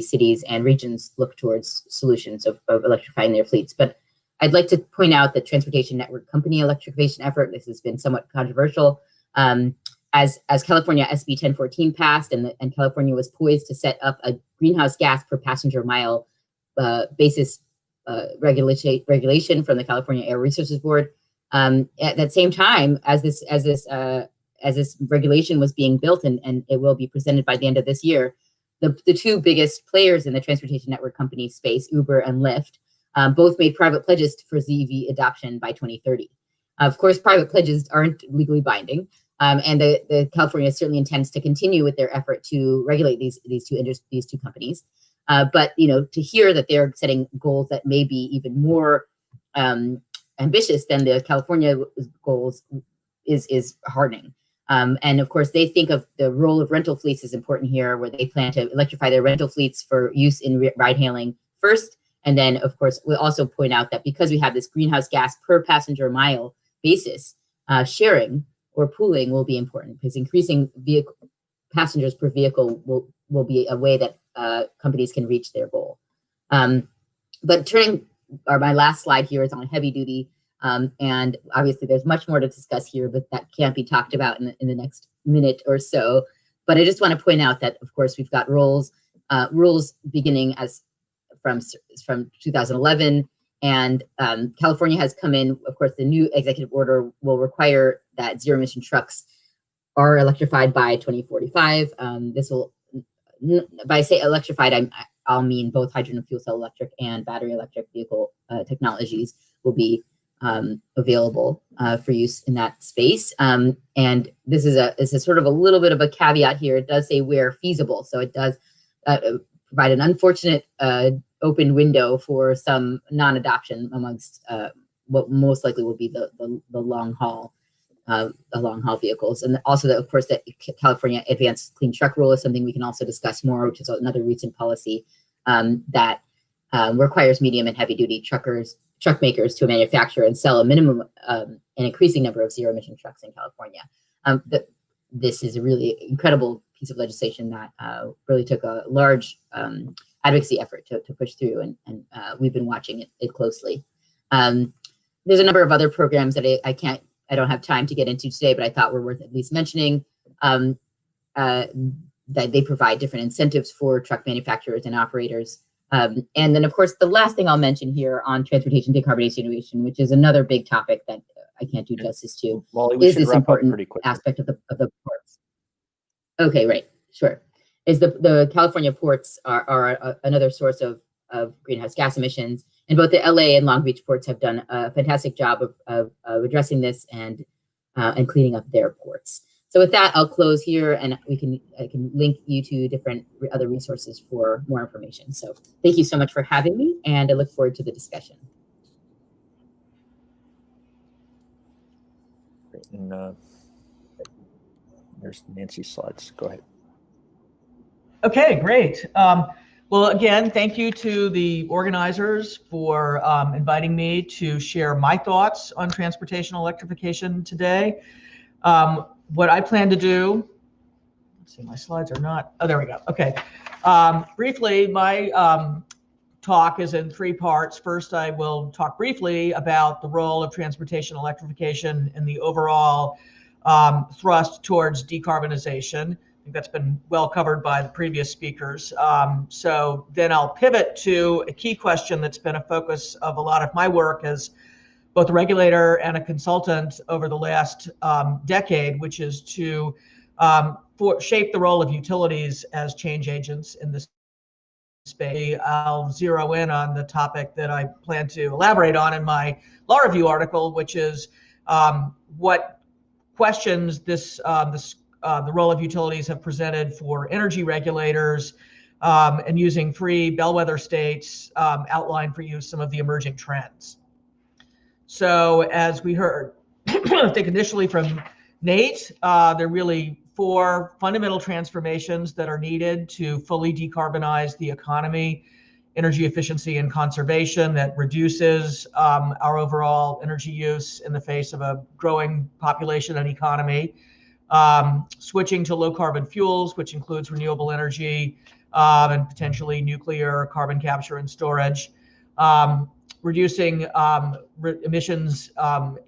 cities and regions look towards solutions of electrifying their fleets. But I'd like to point out that Transportation Network Company electrification effort, this has been somewhat controversial. As California SB 1014 passed, and California was poised to set up a greenhouse gas per passenger mile basis regulation from the California Air Resources Board. At that same time, as this regulation was being built, and it will be presented by the end of this year, the two biggest players in the transportation network company space, Uber and Lyft, both made private pledges for ZEV adoption by 2030. Of course, private pledges aren't legally binding, and the California certainly intends to continue with their effort to regulate these two companies. But to hear that they're setting goals that may be even more ambitious than the California goals is heartening. And of course, they think of the role of rental fleets as important here, where they plan to electrify their rental fleets for use in ride-hailing first. And then, of course, we'll also point out that because we have this greenhouse gas per passenger mile basis, sharing or pooling will be important, because increasing passengers per vehicle will be a way that companies can reach their goal. But my last slide here is on heavy duty. And obviously there's much more to discuss here, but that can't be talked about in the next minute or so. But I just want to point out that, of course, we've got rules beginning from 2011, and California has come in. Of course, the new executive order will require that zero emission trucks are electrified by 2045. This will, by say electrified, I'll mean both hydrogen and fuel cell electric and battery electric vehicle technologies will be available for use in that space. And this is a sort of a little bit of a caveat here. It does say where feasible, so it does provide an unfortunate open window for some non-adoption amongst what most likely will be the long haul vehicles. And also, of course, that California Advanced Clean Truck Rule is something we can also discuss more, which is another recent policy that requires medium and heavy duty truck makers to manufacture and sell a minimum an increasing number of zero emission trucks in California. This is a really incredible piece of legislation that really took a large advocacy effort to push through, and we've been watching it closely. There's a number of other programs that I don't have time to get into today, but I thought were worth at least mentioning. That they provide different incentives for truck manufacturers and operators. And then, of course, the last thing I'll mention here on transportation decarbonization, which is another big topic that I can't do justice to, Mollie, is this important aspect of the ports. Okay, right, sure. Is the California ports are another source of greenhouse gas emissions, and both the LA and Long Beach ports have done a fantastic job of addressing this and cleaning up their ports. So with that, I'll close here, and I can link you to different other resources for more information. So thank you so much for having me, and I look forward to the discussion. And there's Nancy's slides. Go ahead. Okay, great. Well, again, thank you to the organizers for inviting me to share my thoughts on transportation electrification today. What I plan to do, let's see, my slides are not, oh, there we go. Okay. Briefly, my talk is in three parts. First, I will talk briefly about the role of transportation electrification in the overall thrust towards decarbonization. I think that's been well covered by the previous speakers. So then I'll pivot to a key question that's been a focus of a lot of my work as both a regulator and a consultant over the last decade, which is to shape the role of utilities as change agents in this space. I'll zero in on the topic that I plan to elaborate on in my law review article, which is what questions the role of utilities have presented for energy regulators, and using three bellwether states outline for you some of the emerging trends. So as we heard, I think initially from Nate, there are really four fundamental transformations that are needed to fully decarbonize the economy: energy efficiency and conservation that reduces our overall energy use in the face of a growing population and economy; switching to low carbon fuels, which includes renewable energy and potentially nuclear, carbon capture and storage; reducing emissions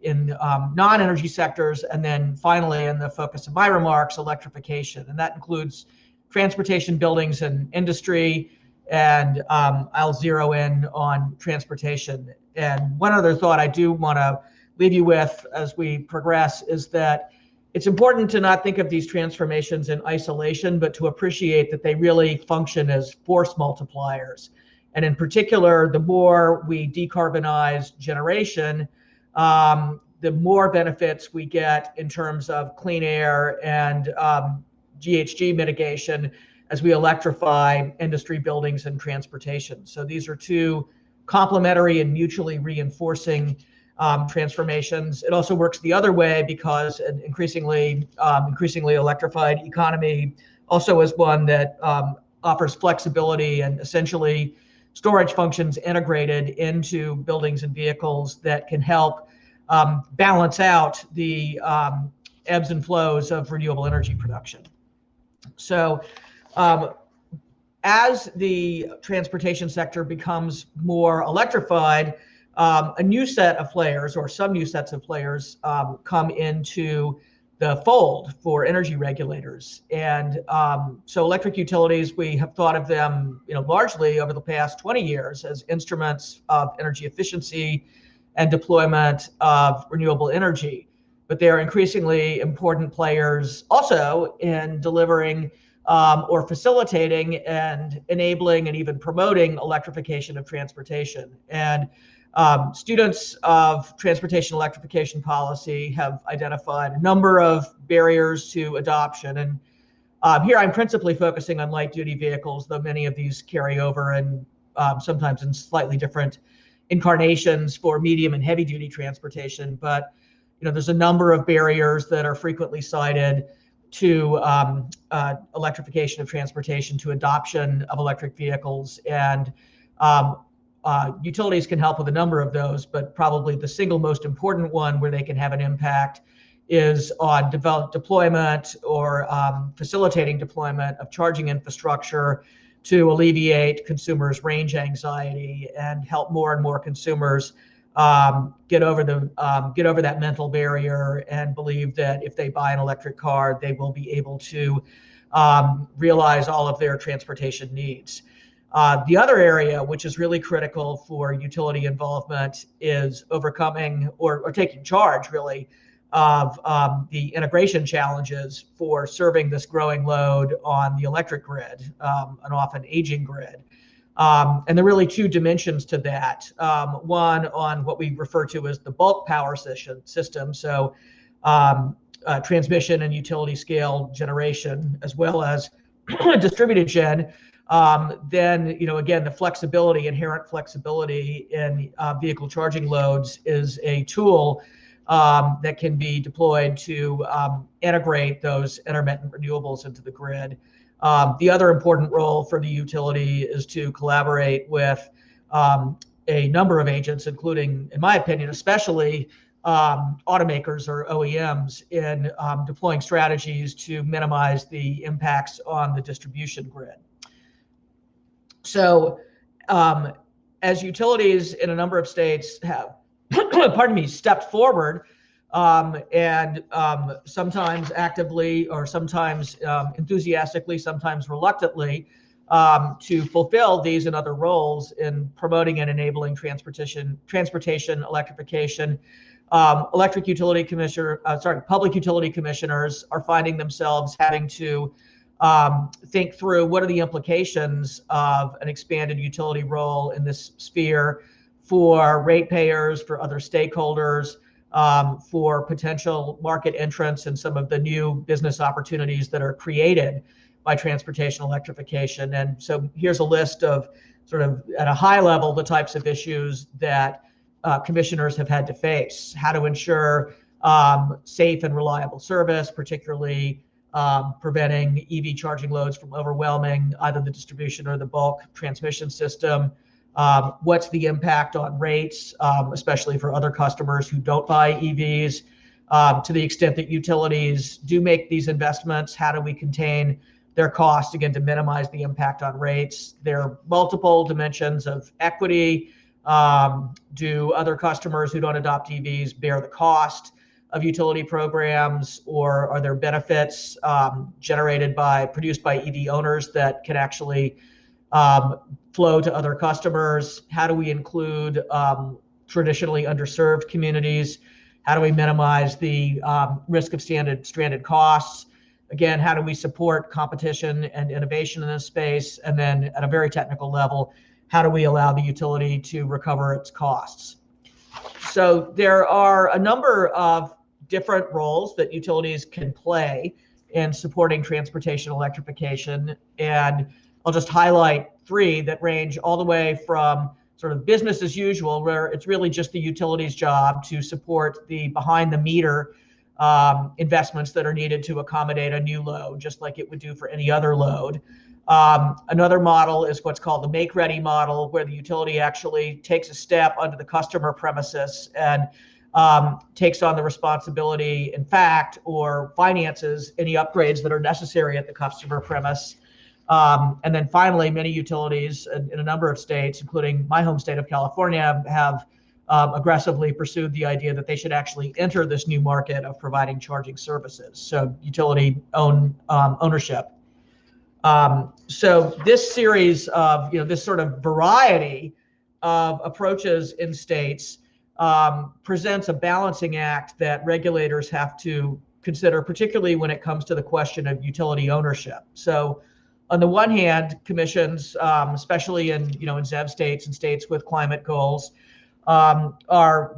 in non-energy sectors; and then finally, in the focus of my remarks, electrification. And that includes transportation, buildings, and industry, and I'll zero in on transportation. And one other thought I do want to leave you with as we progress is that it's important to not think of these transformations in isolation, but to appreciate that they really function as force multipliers. And in particular, the more we decarbonize generation, the more benefits we get in terms of clean air and GHG mitigation as we electrify industry, buildings, and transportation. So these are two complementary and mutually reinforcing transformations. It also works the other way because an increasingly electrified economy also is one that offers flexibility and essentially storage functions integrated into buildings and vehicles that can help balance out the ebbs and flows of renewable energy production. So as the transportation sector becomes more electrified, a new set of players or some new sets of players come into the fold for energy regulators. And so electric utilities, we have thought of them largely over the past 20 years as instruments of energy efficiency and deployment of renewable energy. But they are increasingly important players also in delivering or facilitating and enabling and even promoting electrification of transportation. And students of transportation electrification policy have identified a number of barriers to adoption. And here I'm principally focusing on light duty vehicles, though many of these carry over and sometimes in slightly different incarnations for medium and heavy duty transportation. But there's a number of barriers that are frequently cited to electrification of transportation, to adoption of electric vehicles. And utilities can help with a number of those, but probably the single most important one where they can have an impact is on deployment or facilitating deployment of charging infrastructure to alleviate consumers' range anxiety and help more and more consumers get over that mental barrier and believe that if they buy an electric car, they will be able to realize all of their transportation needs. The other area, which is really critical for utility involvement, is overcoming or taking charge, really, of the integration challenges for serving this growing load on the electric grid, an often aging grid. And there are really two dimensions to that. One on what we refer to as the bulk power system, so transmission and utility scale generation, as well as distributed gen. Then, again, the inherent flexibility in vehicle charging loads is a tool that can be deployed to integrate those intermittent renewables into the grid. The other important role for the utility is to collaborate with a number of agents, including, in my opinion, especially automakers or OEMs in deploying strategies to minimize the impacts on the distribution grid. So as utilities in a number of states have, stepped forward and sometimes actively or sometimes enthusiastically, sometimes reluctantly, to fulfill these and other roles in promoting and enabling transportation electrification. Public utility commissioners are finding themselves having to think through what are the implications of an expanded utility role in this sphere for ratepayers, for other stakeholders, for potential market entrants and some of the new business opportunities that are created by transportation electrification. And so here's a list of sort of at a high level, the types of issues that commissioners have had to face: how to ensure safe and reliable service, particularly preventing EV charging loads from overwhelming either the distribution or the bulk transmission system. What's the impact on rates, especially for other customers who don't buy EVs? To the extent that utilities do make these investments, how do we contain their cost, again, to minimize the impact on rates? There are multiple dimensions of equity. Do other customers who don't adopt EVs bear the cost of utility programs, or are there benefits produced by EV owners that can actually flow to other customers? How do we include traditionally underserved communities? How do we minimize the risk of stranded costs? Again, how do we support competition and innovation in this space? And then at a very technical level, how do we allow the utility to recover its costs? So there are a number of different roles that utilities can play in supporting transportation electrification. And I'll just highlight three that range all the way from sort of business as usual, where it's really just the utility's job to support the behind the meter investments that are needed to accommodate a new load, just like it would do for any other load. Another model is what's called the make-ready model, where the utility actually takes a step onto the customer premises and takes on the responsibility, in fact, or finances any upgrades that are necessary at the customer premise. And then finally, many utilities in a number of states, including my home state of California, have aggressively pursued the idea that they should actually enter this new market of providing charging services. So utility ownership. So this series of, this sort of variety of approaches in states presents a balancing act that regulators have to consider, particularly when it comes to the question of utility ownership. So on the one hand, commissions, especially in ZEV states and states with climate goals, are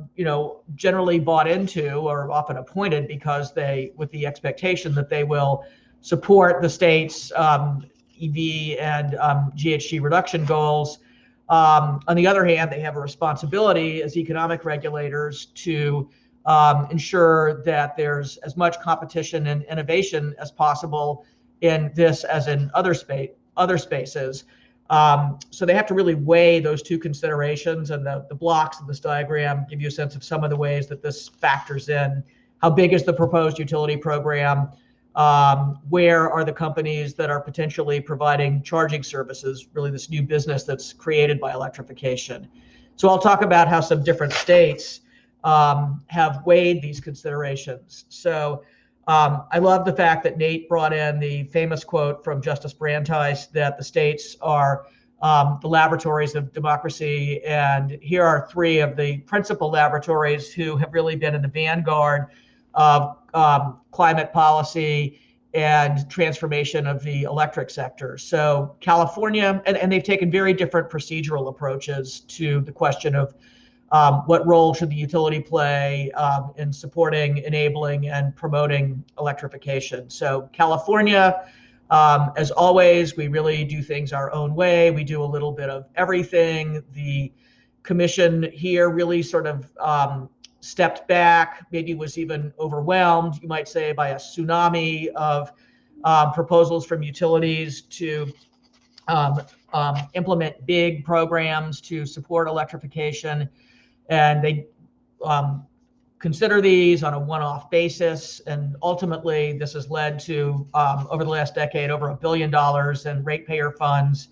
generally bought into or often appointed because with the expectation that they will support the state's EV and GHG reduction goals. On the other hand, they have a responsibility as economic regulators to ensure that there's as much competition and innovation as possible in this as in other spaces. So they have to really weigh those two considerations, and the blocks of this diagram give you a sense of some of the ways that this factors in. How big is the proposed utility program? Where are the companies that are potentially providing charging services, really this new business that's created by electrification? So I'll talk about how some different states have weighed these considerations. So I love the fact that Nate brought in the famous quote from Justice Brandeis that the states are the laboratories of democracy. And here are three of the principal laboratories who have really been in the vanguard of climate policy and transformation of the electric sector. So California, and they've taken very different procedural approaches to the question of what role should the utility play in supporting, enabling, and promoting electrification. So California, as always, we really do things our own way. We do a little bit of everything. The commission here really sort of stepped back, maybe was even overwhelmed, you might say, by a tsunami of proposals from utilities to implement big programs to support electrification. And they consider these on a one-off basis. And ultimately, this has led to, over the last decade, over $1 billion in ratepayer funds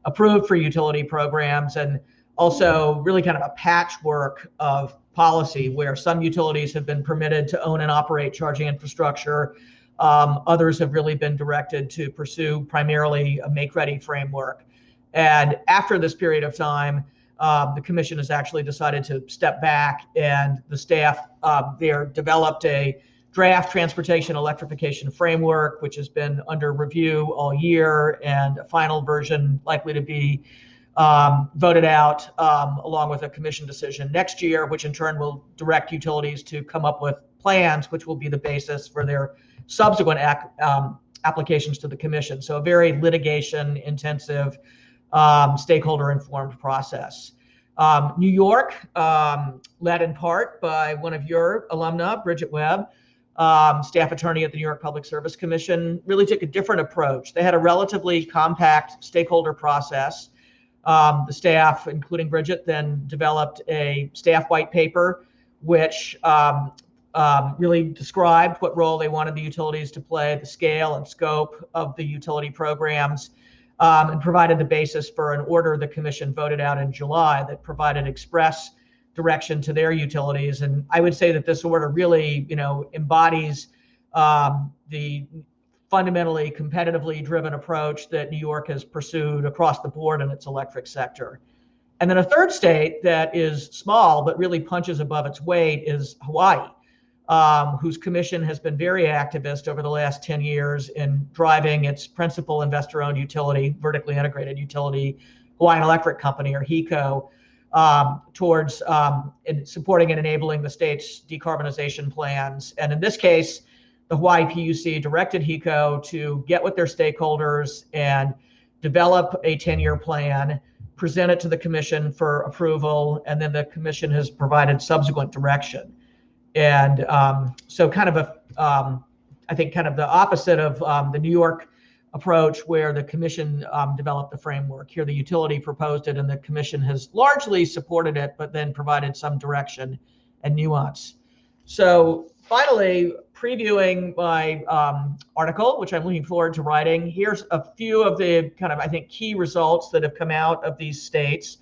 approved for utility programs, and also really kind of a patchwork of policy where some utilities have been permitted to own and operate charging infrastructure. Others have really been directed to pursue primarily a make-ready framework. And after this period of time, the commission has actually decided to step back, and the staff there developed a draft transportation electrification framework, which has been under review all year, and a final version likely to be voted out along with a commission decision next year, which in turn will direct utilities to come up with plans, which will be the basis for their subsequent applications to the commission. So a very litigation-intensive, stakeholder-informed process. New York, led in part by one of your alumna, Bridget Webb, staff attorney at the New York Public Service Commission, really took a different approach. They had a relatively compact stakeholder process. The staff, including Bridget, then developed a staff white paper, which really described what role they wanted the utilities to play, the scale and scope of the utility programs, and provided the basis for an order the commission voted out in July that provided express direction to their utilities. And I would say that this order really, embodies the fundamentally competitively driven approach that New York has pursued across the board in its electric sector. And then a third state that is small but really punches above its weight is Hawaii, whose commission has been very activist over the last 10 years in driving its principal investor-owned utility, vertically integrated utility, Hawaiian Electric Company, or HECO, towards supporting and enabling the state's decarbonization plans. And in this case, the Hawaii PUC directed HECO to get with their stakeholders and develop a 10-year plan, present it to the commission for approval, and then the commission has provided subsequent direction. And so kind of I think kind of the opposite of the New York approach, where the commission developed the framework. Here, the utility proposed it and the commission has largely supported it, but then provided some direction and nuance. So finally, previewing my article, which I'm looking forward to writing, here's a few of the kind of, I think, key results that have come out of these states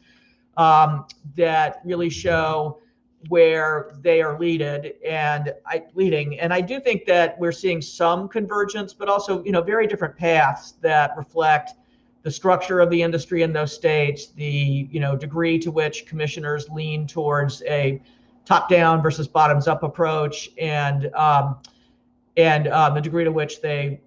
that really show where they are leading. And I do think that we're seeing some convergence, but also, very different paths that reflect the structure of the industry in those states, the, degree to which commissioners lean towards a top-down versus bottoms-up approach, and the degree to which they,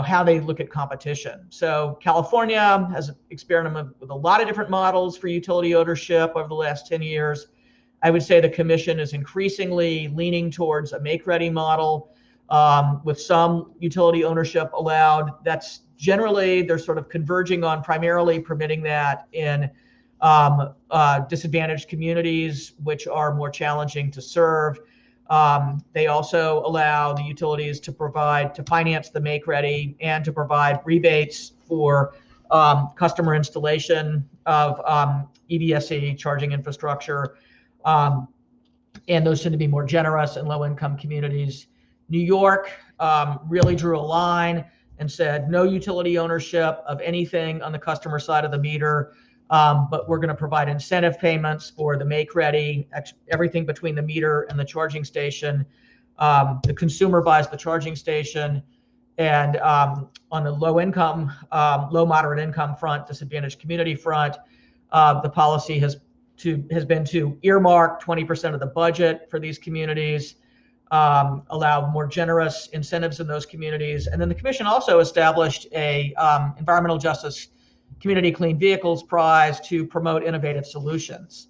how they look at competition. So California has experimented with a lot of different models for utility ownership over the last 10 years. I would say the commission is increasingly leaning towards a make-ready model with some utility ownership allowed. That's generally, they're sort of converging on primarily permitting that in disadvantaged communities, which are more challenging to serve. They also allow the utilities to finance the make-ready and to provide rebates for customer installation of EVSE charging infrastructure. And those tend to be more generous in low-income communities. New York really drew a line and said no utility ownership of anything on the customer side of the meter, but we're going to provide incentive payments for the make-ready, everything between the meter and the charging station. The consumer buys the charging station, and on the low-income, low-moderate income front, disadvantaged community front, the policy has been to earmark 20% of the budget for these communities, allow more generous incentives in those communities. And then the commission also established a environmental justice community clean vehicles prize to promote innovative solutions.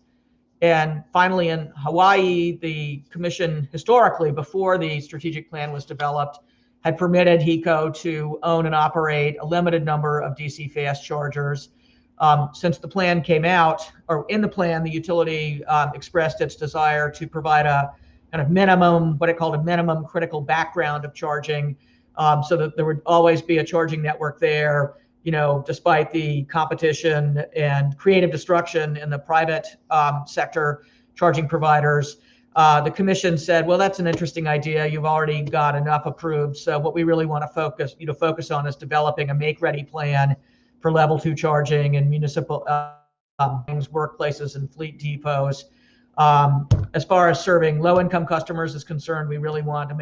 And finally, in Hawaii, the commission historically, before the strategic plan was developed, had permitted HECO to own and operate a limited number of DC fast chargers. Since the plan came out, or in the plan, the utility expressed its desire to provide a kind of minimum, what it called a minimum critical background of charging, so that there would always be a charging network there, despite the competition and creative destruction in the private sector charging providers. The commission said, well, that's an interesting idea. You've already got enough approved. So what we really want to focus on is developing a make-ready plan for level 2 charging in municipal workplaces and fleet depots. As far as serving low-income customers is concerned, we really want to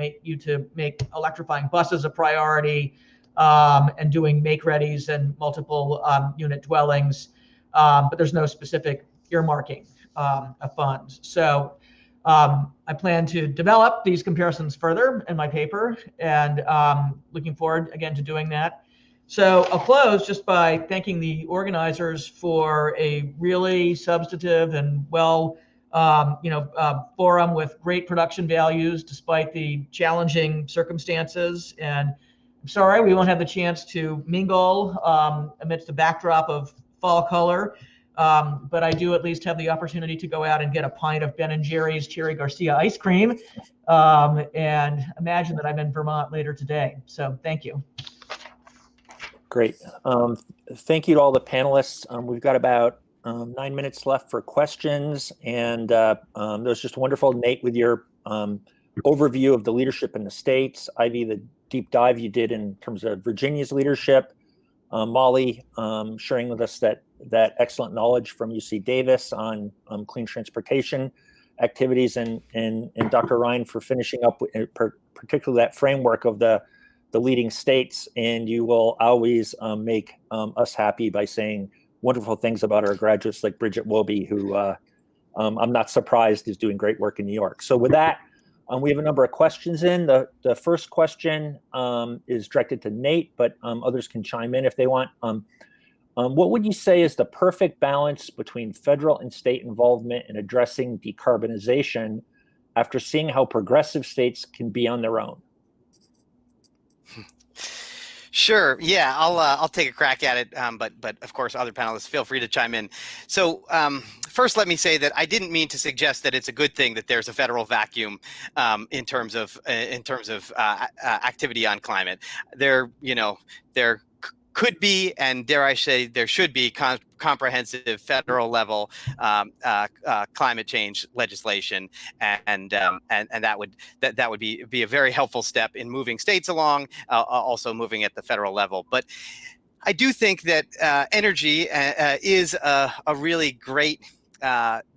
make electrifying buses a priority, and doing make-readies and multiple unit dwellings, but there's no specific earmarking of funds. So I plan to develop these comparisons further in my paper, and looking forward again to doing that. So I'll close just by thanking the organizers for a really substantive and forum with great production values despite the challenging circumstances. And I'm sorry we won't have the chance to mingle amidst the backdrop of fall color, but I do at least have the opportunity to go out and get a pint of Ben & Jerry's Cherry Garcia ice cream, and imagine that I'm in Vermont later today. So thank you. Great. Thank you to all the panelists. We've got about 9 minutes left for questions, and that was just wonderful, Nate, with your overview of the leadership in the states. Ivy, the deep dive you did in terms of Virginia's leadership. Mollie, sharing with us that excellent knowledge from UC Davis on clean transportation activities, and Dr. Ryan for finishing up with, particularly that framework of the the leading states, and you will always make us happy by saying wonderful things about our graduates like Bridget Wilby, who I'm not surprised is doing great work in New York. So with that, we have a number of questions in. The first question is directed to Nate, but others can chime in if they want. What would you say is the perfect balance between federal and state involvement in addressing decarbonization after seeing how progressive states can be on their own? Sure. Yeah, I'll take a crack at it. But of course, other panelists feel free to chime in. So first, let me say that I didn't mean to suggest that it's a good thing that there's a federal vacuum in terms of activity on climate. There could be, and dare I say, there should be comprehensive federal level climate change legislation, and that would be a very helpful step in moving states along, also moving at the federal level. But I do think that energy is a really great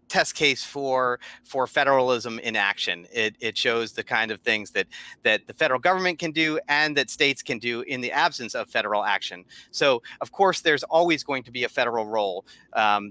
test case for federalism in action. It shows the kind of things that the federal government can do and that states can do in the absence of federal action. So of course, there's always going to be a federal role.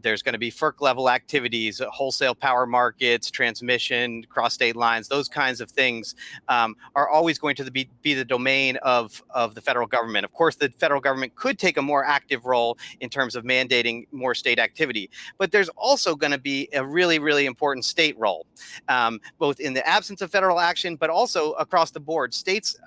There's going to be FERC level activities, wholesale power markets, transmission, cross state lines, those kinds of things are always going to be the domain of the federal government. Of course, the federal government could take a more active role in terms of mandating more state activity, but there's also going to be a really, really important state role, both in the absence of federal action, but also across the board. States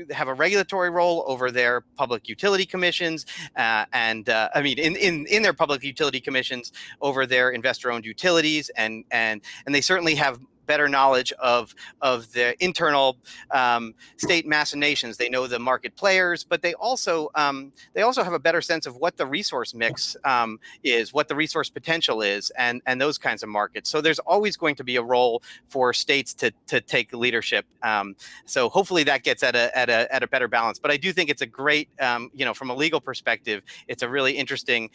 have a regulatory role over their public utility commissions, in their public utility commissions over their investor-owned utilities, and they certainly have better knowledge of the internal state machinations. They know the market players, but they also have a better sense of what the resource mix is, what the resource potential is, and those kinds of markets. So there's always going to be a role for states to take leadership. So hopefully that gets at a better balance. But I do think it's a great, from a legal perspective, it's a really interesting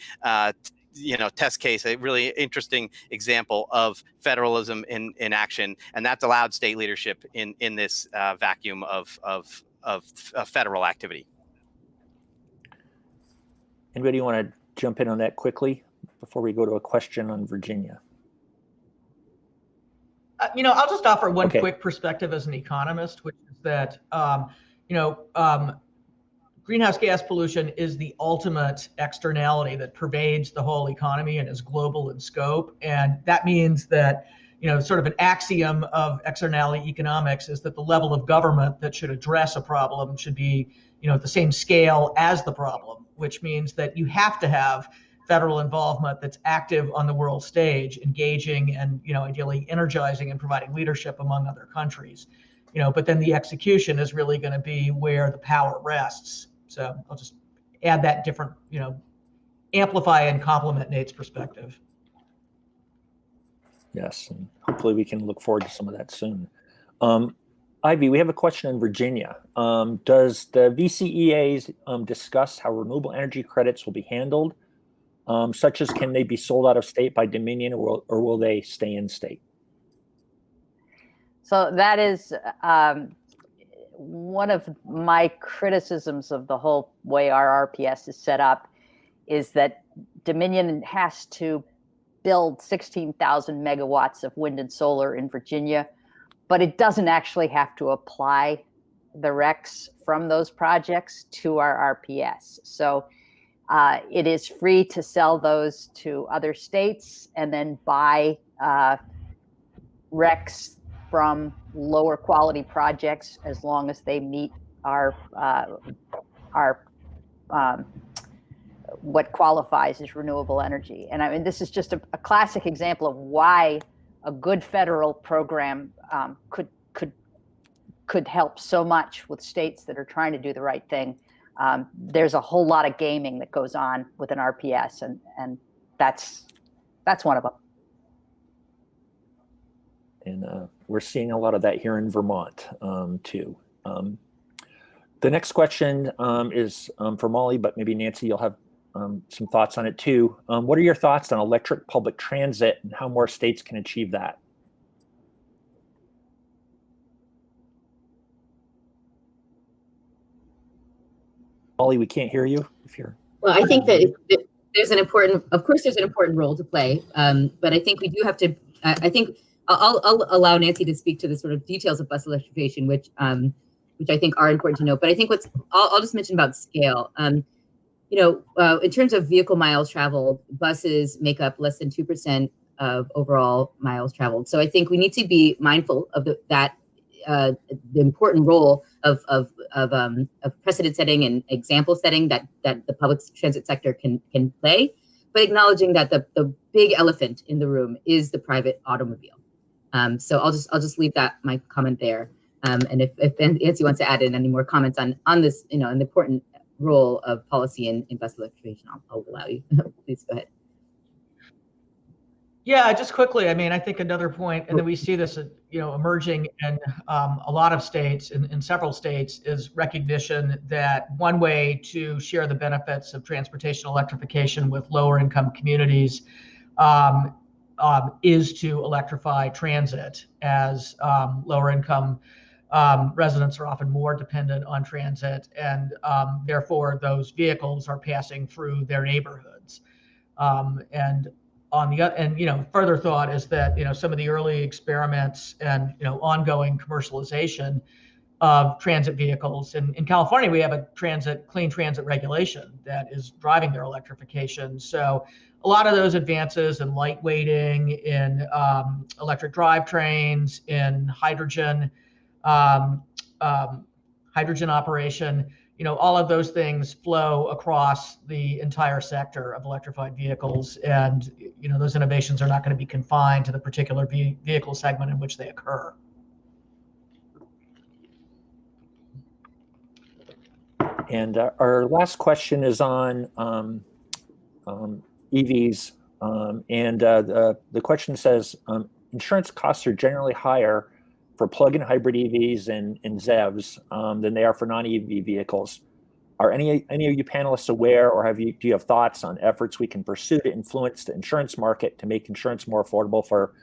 test case, a really interesting example of federalism in action, and that's allowed state leadership in this vacuum of federal activity. Anybody want to jump in on that quickly before we go to a question on Virginia? I'll just offer one quick perspective as an economist, which is that greenhouse gas pollution is the ultimate externality that pervades the whole economy and is global in scope. And that means that, sort of an axiom of externality economics is that the level of government that should address a problem should be, at the same scale as the problem, which means that you have to have federal involvement that's active on the world stage, engaging and, ideally energizing and providing leadership among other countries. But then the execution is really going to be where the power rests. So I'll just add that different, amplify and complement Nate's perspective. Yes, and hopefully we can look forward to some of that soon. Ivy, we have a question in Virginia. Does the VCEAs discuss how renewable energy credits will be handled, such as can they be sold out of state by Dominion, or will they stay in state? So that is one of my criticisms of the whole way our RPS is set up, is that Dominion has to build 16,000 megawatts of wind and solar in Virginia, but it doesn't actually have to apply the RECs from those projects to our RPS. So it is free to sell those to other states and then buy RECs from lower quality projects as long as they meet our what qualifies as renewable energy. And I mean, this is just a classic example of why a good federal program could help so much with states that are trying to do the right thing. There's a whole lot of gaming that goes on with an RPS, and that's one of them. And we're seeing a lot of that here in Vermont too. The next question is for Mollie, but maybe Nancy, you'll have some thoughts on it too. What are your thoughts on electric public transit and how more states can achieve that? Mollie, we can't hear you if you're. Well, I think that there's an important, of course, there's an important role to play, but I think we do have to. I think I'll allow Nancy to speak to the sort of details of bus electrification, which I think are important to know. But I think I'll just mention about scale. In terms of vehicle miles traveled, buses make up less than 2% of overall miles traveled. So I think we need to be mindful of the important role of precedent setting and example setting that the public transit sector can play, but acknowledging that the big elephant in the room is the private automobile. So I'll just leave my comment there. And if Nancy wants to add in any more comments on this, an important role of policy in bus electrification, I'll allow you. Please go ahead. Yeah, just quickly. I mean, I think another point, and then we see this, emerging in a lot of states, in several states, is recognition that one way to share the benefits of transportation electrification with lower income communities is to electrify transit, as lower income residents are often more dependent on transit, and therefore those vehicles are passing through their neighborhoods. Further thought is that some of the early experiments and ongoing commercialization of transit vehicles in California, we have a clean transit regulation that is driving their electrification. So a lot of those advances in lightweighting, in electric drivetrains, in hydrogen operation, all of those things flow across the entire sector of electrified vehicles, and those innovations are not going to be confined to the particular vehicle segment in which they occur. And our last question is on EVs, and the question says, insurance costs are generally higher for plug-in hybrid EVs and ZEVs than they are for non-EV vehicles. Are any of you panelists aware, or do you have thoughts on efforts we can pursue to influence the insurance market to make insurance more affordable for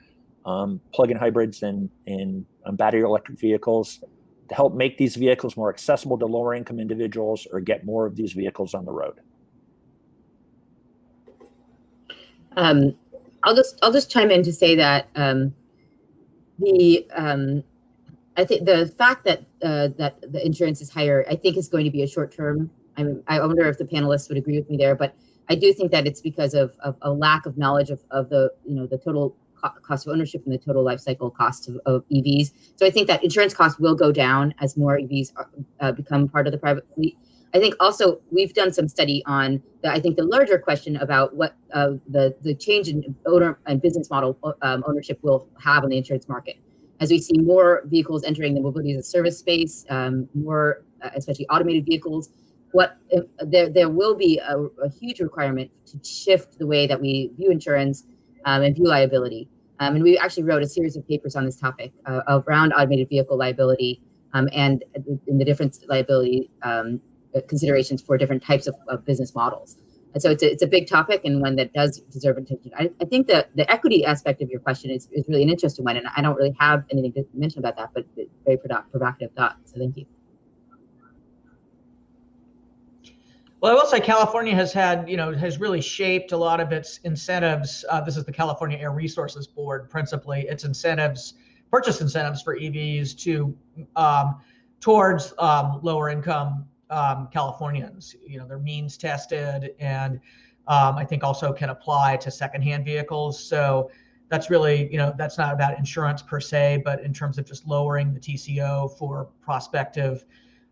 plug-in hybrids and battery electric vehicles, to help make these vehicles more accessible to lower income individuals, or get more of these vehicles on the road? I'll just chime in to say that I think the fact that the insurance is higher, I think, is going to be a short term. I wonder if the panelists would agree with me there, but I do think that it's because of a lack of knowledge of the the total cost of ownership and the total life cycle cost of EVs. So I think that insurance costs will go down as more EVs become part of the private fleet. I think also we've done some study on the larger question about what the change in owner and business model ownership will have on the insurance market. As we see more vehicles entering the mobility as a service space, more especially automated vehicles, there will be a huge requirement to shift the way that we view insurance and view liability. And we actually wrote a series of papers on this topic around automated vehicle liability and in the different liability considerations for different types of business models. And so it's a big topic, and one that does deserve attention. I think that the equity aspect of your question is really an interesting one, and I don't really have anything to mention about that, but very provocative thought. So thank you. Well, I will say California has had, has really shaped a lot of its incentives. This is the California Air Resources Board, principally, its incentives, purchase incentives for EVs towards lower income Californians. They're means tested, and I think also can apply to secondhand vehicles. So that's really, that's not about insurance per se, but in terms of just lowering the TCO for prospective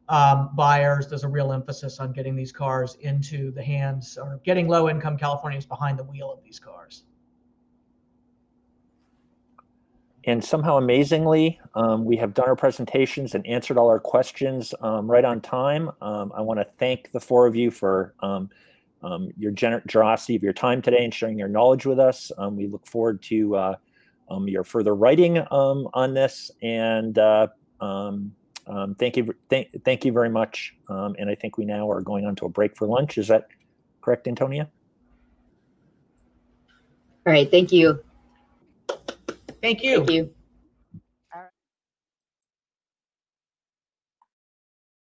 buyers, there's a real emphasis on getting these cars into the hands, or getting low income Californians behind the wheel of these cars. And somehow, amazingly, we have done our presentations and answered all our questions right on time. I want to thank the four of you for your generosity of your time today and sharing your knowledge with us. We look forward to your further writing on this. And thank you very much. And I think we now are going on to a break for lunch. Is that correct, Antonia? All right. Thank you. Thank you. Thank you.